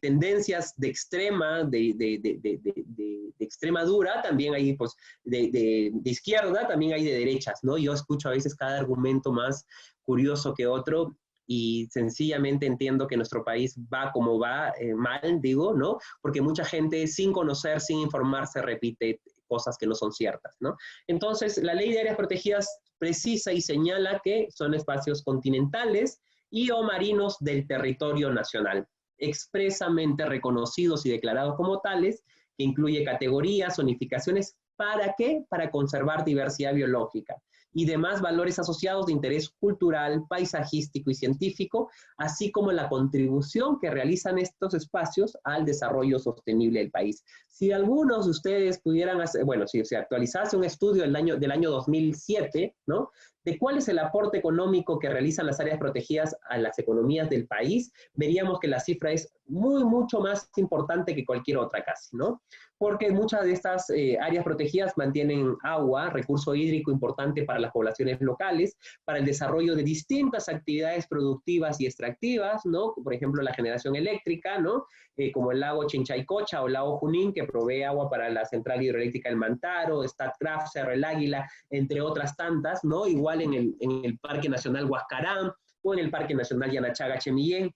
tendencias de extrema, de extrema dura, también hay, pues, de izquierda, también hay de derechas, ¿no? Yo escucho a veces cada argumento más curioso que otro, y sencillamente entiendo que nuestro país va como va, mal, digo, ¿no? Porque mucha gente sin conocer, sin informarse, repite cosas que no son ciertas, ¿no? Entonces, la ley de áreas protegidas precisa y señala que son espacios continentales y o marinos del territorio nacional, expresamente reconocidos y declarados como tales, que incluye categorías, zonificaciones, ¿para qué? Para conservar diversidad biológica y demás valores asociados de interés cultural, paisajístico y científico, así como la contribución que realizan estos espacios al desarrollo sostenible del país. Si algunos de ustedes pudieran hacer, bueno, si se actualizase un estudio del año 2007, ¿no? De cuál es el aporte económico que realizan las áreas protegidas a las economías del país, veríamos que la cifra es mucho más importante que cualquier otra casi, ¿no? Porque muchas de estas áreas protegidas mantienen agua, recurso hídrico importante para las poblaciones locales, para el desarrollo de distintas actividades productivas y extractivas, ¿no? Por ejemplo, la generación eléctrica, ¿no? Como el lago Chinchaycocha o el lago Junín, que provee agua para la central hidroeléctrica del Mantaro, Statkraft, Cerro el Águila, entre otras tantas, ¿no? Igual igual en el Parque Nacional Huascarán o en el Parque Nacional Yanachaga-Chemillén.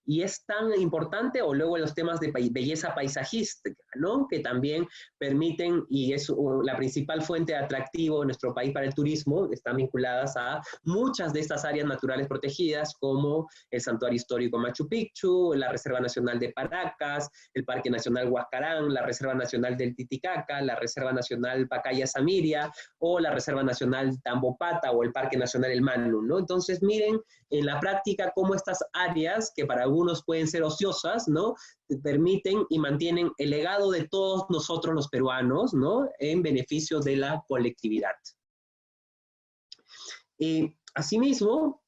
Y es tan importante, o luego los temas de belleza paisajística, ¿no? Que también permiten, y es la principal fuente de atractivo en nuestro país para el turismo, están vinculadas a muchas de estas áreas naturales protegidas, como el Santuario Histórico Machu Picchu, la Reserva Nacional de Paracas, el Parque Nacional Huascarán, la Reserva Nacional del Titicaca, la Reserva Nacional Pacaya-Samiria, o la Reserva Nacional Tambopata, o el Parque Nacional El Manu, ¿no? Entonces, miren en la práctica cómo estas áreas, que para algunos pueden ser ociosas, ¿no? Permiten y mantienen el legado de todos nosotros los peruanos, ¿no? En beneficio de la colectividad. Asimismo,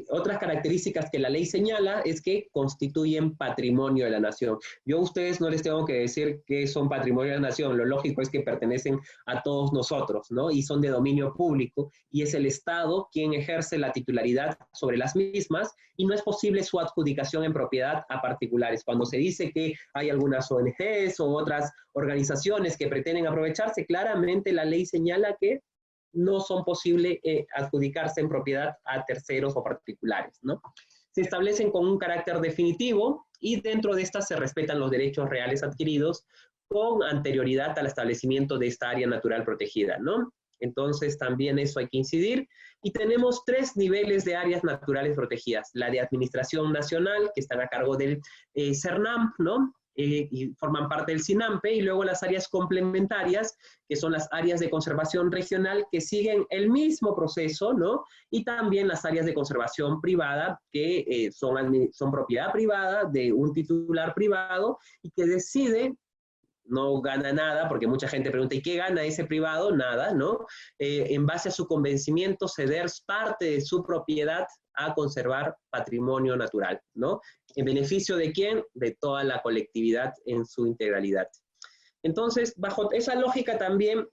otras características que la ley señala es que constituyen patrimonio de la nación. Yo a ustedes no les tengo que decir que son patrimonio de la nación, lo lógico es que pertenecen a todos nosotros, ¿no? Y son de dominio público, y es el Estado quien ejerce la titularidad sobre las mismas, y no es posible su adjudicación en propiedad a particulares. Cuando se dice que hay algunas ONGs o otras organizaciones que pretenden aprovecharse, claramente la ley señala que no son posibles adjudicarse en propiedad a terceros o particulares, ¿no? Se establecen con un carácter definitivo y dentro de estas se respetan los derechos reales adquiridos con anterioridad al establecimiento de esta área natural protegida, ¿no? Entonces también eso hay que incidir. Y tenemos 3 niveles de áreas naturales protegidas. La de administración nacional, que están a cargo del CERNAMP, ¿no? Y forman parte del SINAMPE, y luego las áreas complementarias, que son las áreas de conservación regional, que siguen el mismo proceso, ¿no? Y también las áreas de conservación privada, que son propiedad privada de un titular privado, y que decide, no gana nada, porque mucha gente pregunta, ¿y qué gana ese privado? Nada, ¿no? En base a su convencimiento, ceder parte de su propiedad a conservar patrimonio natural, ¿no? ¿En beneficio de quién? De toda la colectividad en su integralidad. Entonces, bajo esa lógica también,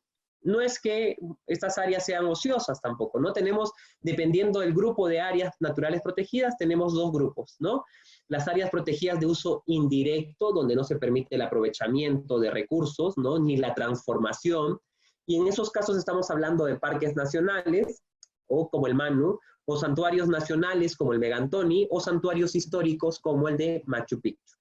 no es que estas áreas sean ociosas tampoco, ¿no? Tenemos, dependiendo del grupo de áreas naturales protegidas, tenemos 2 grupos, ¿no? Las áreas protegidas de uso indirecto, donde no se permite el aprovechamiento de recursos, ¿no? Ni la transformación, y en esos casos estamos hablando de parques nacionales, o como el Manu, o santuarios nacionales como el Megantoni, o santuarios históricos como el de Machu Picchu.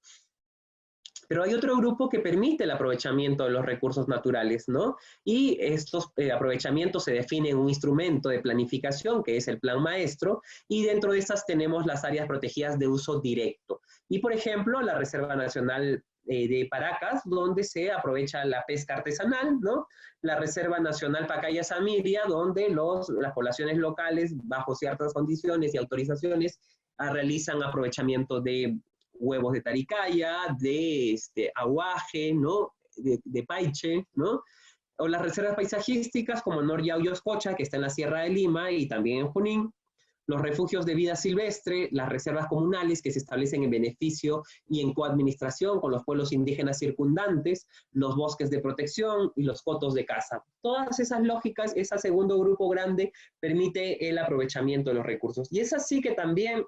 Pero hay otro grupo que permite el aprovechamiento de los recursos naturales, ¿no? Y estos aprovechamientos se definen en un instrumento de planificación, que es el Plan Maestro, y dentro de estas tenemos las áreas protegidas de uso directo. Y, por ejemplo, la Reserva Nacional de Paracas, donde se aprovecha la pesca artesanal, ¿no? La Reserva Nacional Pacaya-Samiria, donde las poblaciones locales, bajo ciertas condiciones y autorizaciones, realizan aprovechamiento de huevos de taricaya, de aguaje, ¿no? De paiche, ¿no? O las reservas paisajísticas como Noria Uyoscocha, que está en la Sierra de Lima y también en Junín, los refugios de vida silvestre, las reservas comunales que se establecen en beneficio y en coadministración con los pueblos indígenas circundantes, los bosques de protección y los cotos de caza. Todas esas lógicas, ese segundo grupo grande, permite el aprovechamiento de los recursos. Y es así que también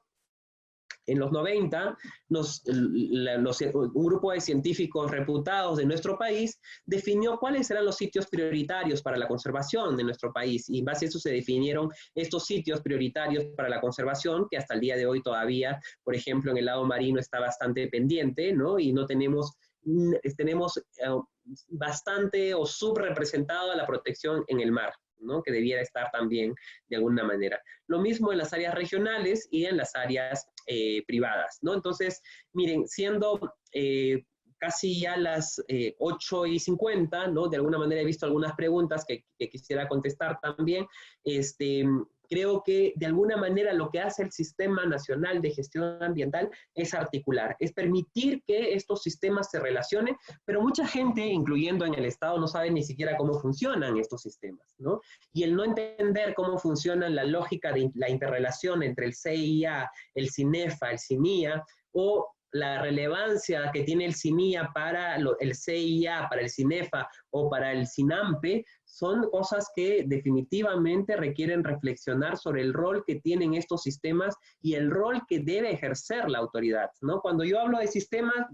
en los 90, un grupo de científicos reputados de nuestro país definió cuáles eran los sitios prioritarios para la conservación de nuestro país, y en base a eso se definieron estos sitios prioritarios para la conservación, que hasta el día de hoy todavía, por ejemplo, en el lado marino está bastante pendiente, ¿no? Y no tenemos bastante o subrepresentada la protección en el mar, ¿no? Que debiera estar también de alguna manera. Lo mismo en las áreas regionales y en las áreas privadas, ¿no? Entonces, miren, siendo casi ya las 8:50, ¿no? De alguna manera he visto algunas preguntas que quisiera contestar también. Creo que de alguna manera lo que hace el Sistema Nacional de Gestión Ambiental es articular, es permitir que estos sistemas se relacionen, pero mucha gente, incluyendo en el Estado, no sabe ni siquiera cómo funcionan estos sistemas, ¿no? Y el no entender cómo funciona la lógica de la interrelación entre el CIA, el CINEFA, el CINIA, o la relevancia que tiene el CINIA para el CIA, para el CINEFA o para el SINAMPE, son cosas que definitivamente requieren reflexionar sobre el rol que tienen estos sistemas y el rol que debe ejercer la autoridad, ¿no? Cuando yo hablo de sistemas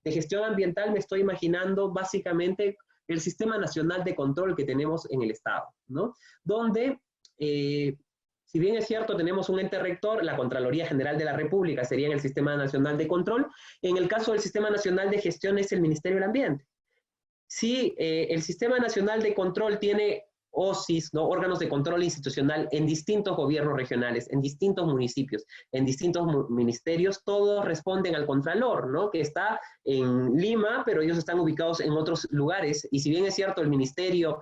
de gestión ambiental, me estoy imaginando básicamente el Sistema Nacional de Control que tenemos en el Estado, ¿no? Donde si bien es cierto, tenemos un ente rector, la Contraloría General de la República sería en el Sistema Nacional de Control. En el caso del Sistema Nacional de Gestión es el Ministerio del Ambiente. Si el Sistema Nacional de Control tiene OSIs, ¿no? Órganos de control institucional en distintos gobiernos regionales, en distintos municipios, en distintos ministerios, todos responden al Contralor, ¿no? Que está en Lima, pero ellos están ubicados en otros lugares. Y si bien es cierto, el ministerio,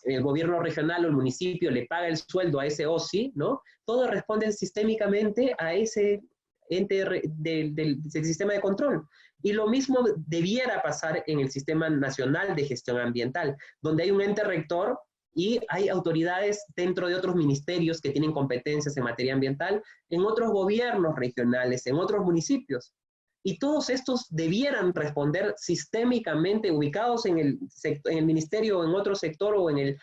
el gobierno regional o el municipio le paga el sueldo a ese OSI, ¿no? Todos responden sistémicamente a ese ente del sistema de control. Y lo mismo debiera pasar en el Sistema Nacional de Gestión Ambiental, donde hay un ente rector y hay autoridades dentro de otros ministerios que tienen competencias en materia ambiental, en otros gobiernos regionales, en otros municipios. Y todos estos debieran responder sistémicamente, ubicados en el ministerio o en otro sector o en el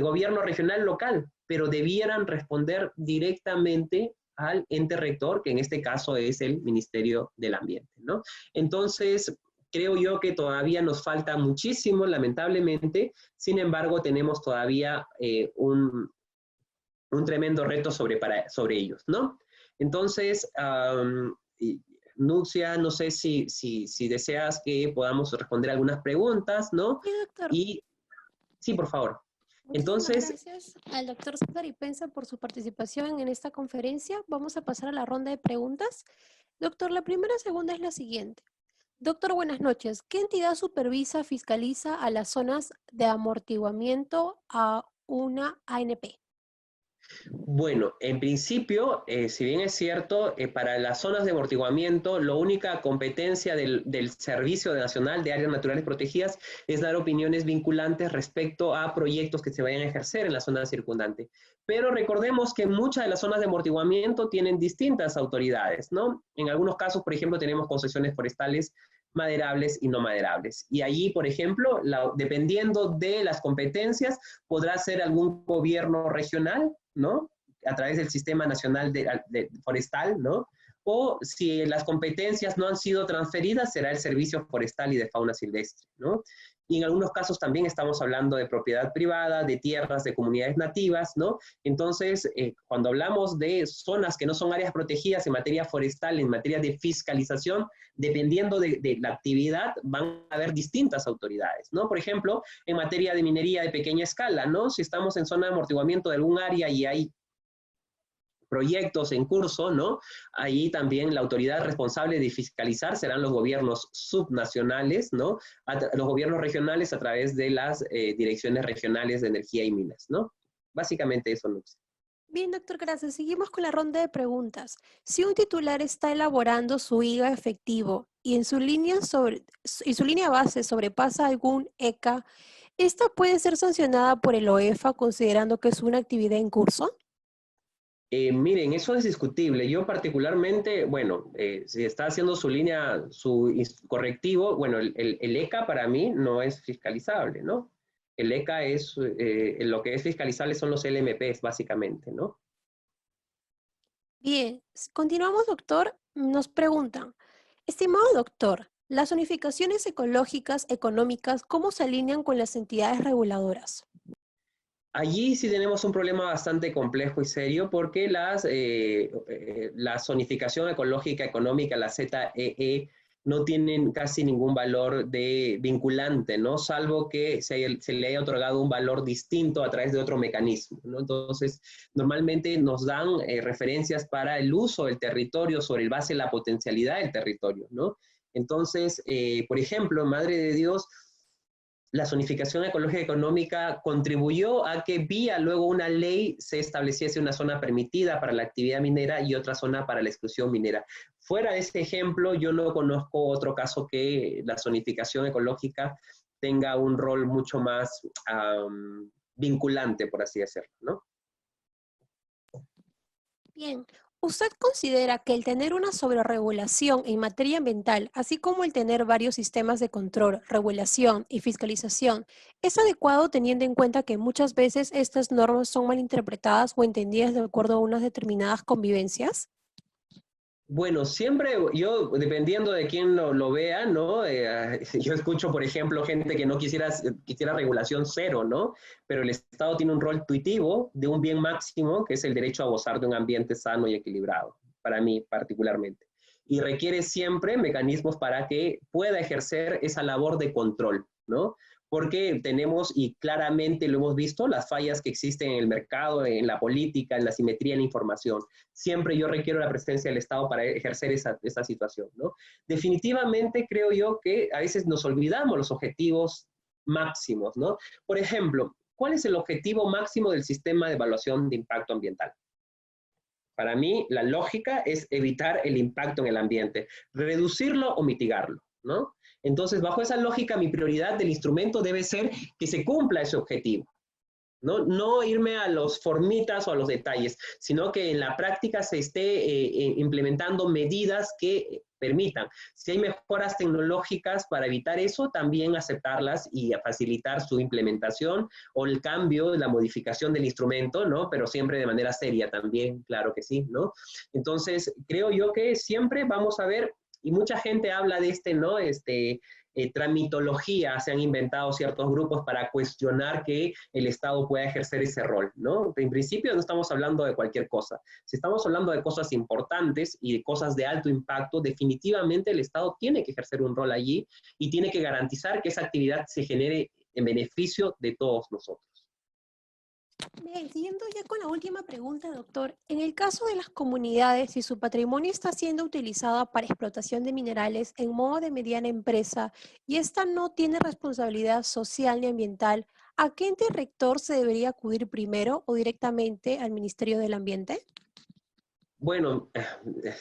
gobierno regional local, pero debieran responder directamente al ente rector, que en este caso es el Ministerio del Ambiente, ¿no? Entonces, creo yo que todavía nos falta muchísimo, lamentablemente. Sin embargo, tenemos todavía un tremendo reto sobre ellos, ¿no? Entonces, Nuxia, no sé si deseas que podamos responder algunas preguntas, ¿no? Sí, doctor. Sí, por favor. Muchísimas gracias al doctor César Ipenza por su participación en esta conferencia. Vamos a pasar a la ronda de preguntas. Doctor, la primera segunda es la siguiente. Doctor, buenas noches. ¿Qué entidad supervisa, fiscaliza a las zonas de amortiguamiento a una ANP? Bueno, en principio, si bien es cierto, para las zonas de amortiguamiento, la única competencia del Servicio Nacional de Áreas Naturales Protegidas es dar opiniones vinculantes respecto a proyectos que se vayan a ejercer en la zona circundante. Pero recordemos que muchas de las zonas de amortiguamiento tienen distintas autoridades, ¿no? En algunos casos, por ejemplo, tenemos concesiones forestales maderables y no maderables. Y allí, por ejemplo, dependiendo de las competencias, podrá ser algún gobierno regional, ¿no? A través del Sistema Nacional Forestal, ¿no? O si las competencias no han sido transferidas, será el Servicio Forestal y de Fauna Silvestre, ¿no? Y en algunos casos también estamos hablando de propiedad privada, de tierras, de comunidades nativas, ¿no? Entonces, cuando hablamos de zonas que no son áreas protegidas en materia forestal, en materia de fiscalización, dependiendo de la actividad, van a haber distintas autoridades, ¿no? Por ejemplo, en materia de minería de pequeña escala, ¿no? Si estamos en zona de amortiguamiento de algún área y hay proyectos en curso, ¿no? Ahí también la autoridad responsable de fiscalizar serán los gobiernos subnacionales, ¿no? Los gobiernos regionales a través de las direcciones regionales de energía y minas, ¿no? Básicamente eso, ¿no? Bien, doctor, gracias. Seguimos con la ronda de preguntas. Si un titular está elaborando su IGA efectivo y su línea base sobrepasa algún ECA, ¿esta puede ser sancionada por el OEFA considerando que es una actividad en curso? Miren, eso es discutible. Yo particularmente, bueno, si está haciendo su línea, su correctivo, bueno, el ECA para mí no es fiscalizable, ¿no? El ECA es, lo que es fiscalizable son los LMPs, básicamente, ¿no? Bien, continuamos, doctor. Nos preguntan, estimado doctor, ¿las zonificaciones ecológicas, económicas, cómo se alinean con las entidades reguladoras? Allí sí tenemos un problema bastante complejo y serio porque la zonificación ecológica económica, la ZEE, no tienen casi ningún valor de vinculante, ¿no? Salvo que se le haya otorgado un valor distinto a través de otro mecanismo, ¿no? Entonces, normalmente nos dan referencias para el uso del territorio sobre el base de la potencialidad del territorio, ¿no? Entonces, por ejemplo, Madre de Dios, la zonificación ecológica económica contribuyó a que vía luego una ley se estableciese una zona permitida para la actividad minera y otra zona para la exclusión minera. Fuera de este ejemplo, yo no conozco otro caso que la zonificación ecológica tenga un rol mucho más vinculante, por así decirlo, ¿no? Bien, ¿usted considera que el tener una sobreregulación en materia ambiental, así como el tener varios sistemas de control, regulación y fiscalización, es adecuado teniendo en cuenta que muchas veces estas normas son mal interpretadas o entendidas de acuerdo a unas determinadas convivencias? Bueno, siempre yo, dependiendo de quién lo vea, ¿no? Yo escucho, por ejemplo, gente que no quisiera regulación cero, ¿no? Pero el Estado tiene un rol intuitivo de un bien máximo, que es el derecho a gozar de un ambiente sano y equilibrado, para mí particularmente. Y requiere siempre mecanismos para que pueda ejercer esa labor de control, ¿no? Porque tenemos, y claramente lo hemos visto, las fallas que existen en el mercado, en la política, en la simetría en la información. Siempre yo requiero la presencia del Estado para ejercer esa situación, ¿no? Definitivamente creo yo que a veces nos olvidamos los objetivos máximos, ¿no? Por ejemplo, ¿cuál es el objetivo máximo del sistema de evaluación de impacto ambiental? Para mí, la lógica es evitar el impacto en el ambiente, reducirlo o mitigarlo, ¿no? Entonces, bajo esa lógica, mi prioridad del instrumento debe ser que se cumpla ese objetivo. No irme a los formitas o a los detalles, sino que en la práctica se esté implementando medidas que permitan. Si hay mejoras tecnológicas para evitar eso, también aceptarlas y facilitar su implementación o el cambio, la modificación del instrumento, ¿no? Pero siempre de manera seria también, claro que sí, ¿no? Entonces, creo yo que siempre vamos a ver, y mucha gente habla de ¿no? Tramitología, se han inventado ciertos grupos para cuestionar que el Estado pueda ejercer ese rol, ¿no? En principio no estamos hablando de cualquier cosa. Si estamos hablando de cosas importantes y de cosas de alto impacto, definitivamente el Estado tiene que ejercer un rol allí y tiene que garantizar que esa actividad se genere en beneficio de todos nosotros. Bien, siguiendo ya con la última pregunta, doctor. En el caso de las comunidades, si su patrimonio está siendo utilizado para explotación de minerales en modo de mediana empresa y esta no tiene responsabilidad social ni ambiental, ¿a qué ente rector se debería acudir primero o directamente al Ministerio del Ambiente? Bueno,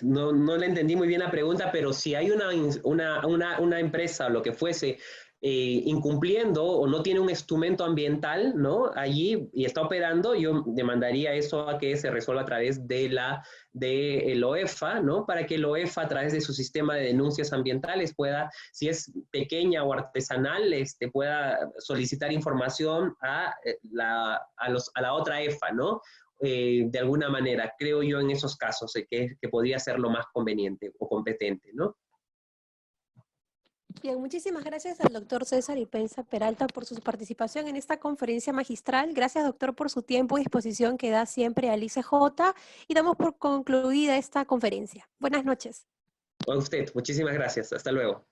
no le entendí muy bien la pregunta, pero si hay una empresa o lo que fuese incumpliendo o no tiene un instrumento ambiental, ¿no? Allí y está operando, yo demandaría eso a que se resuelva a través de el OEFA, ¿no? Para que el OEFA a través de su sistema de denuncias ambientales pueda, si es pequeña o artesanal, pueda solicitar información a la otra EFA, ¿no? De alguna manera, creo yo en esos casos que podría ser lo más conveniente o competente, ¿no? Bien, muchísimas gracias al doctor César Ipenza Peralta por su participación en esta conferencia magistral. Gracias, doctor, por su tiempo y disposición que da siempre al ICJ y damos por concluida esta conferencia. Buenas noches. A usted, muchísimas gracias. Hasta luego.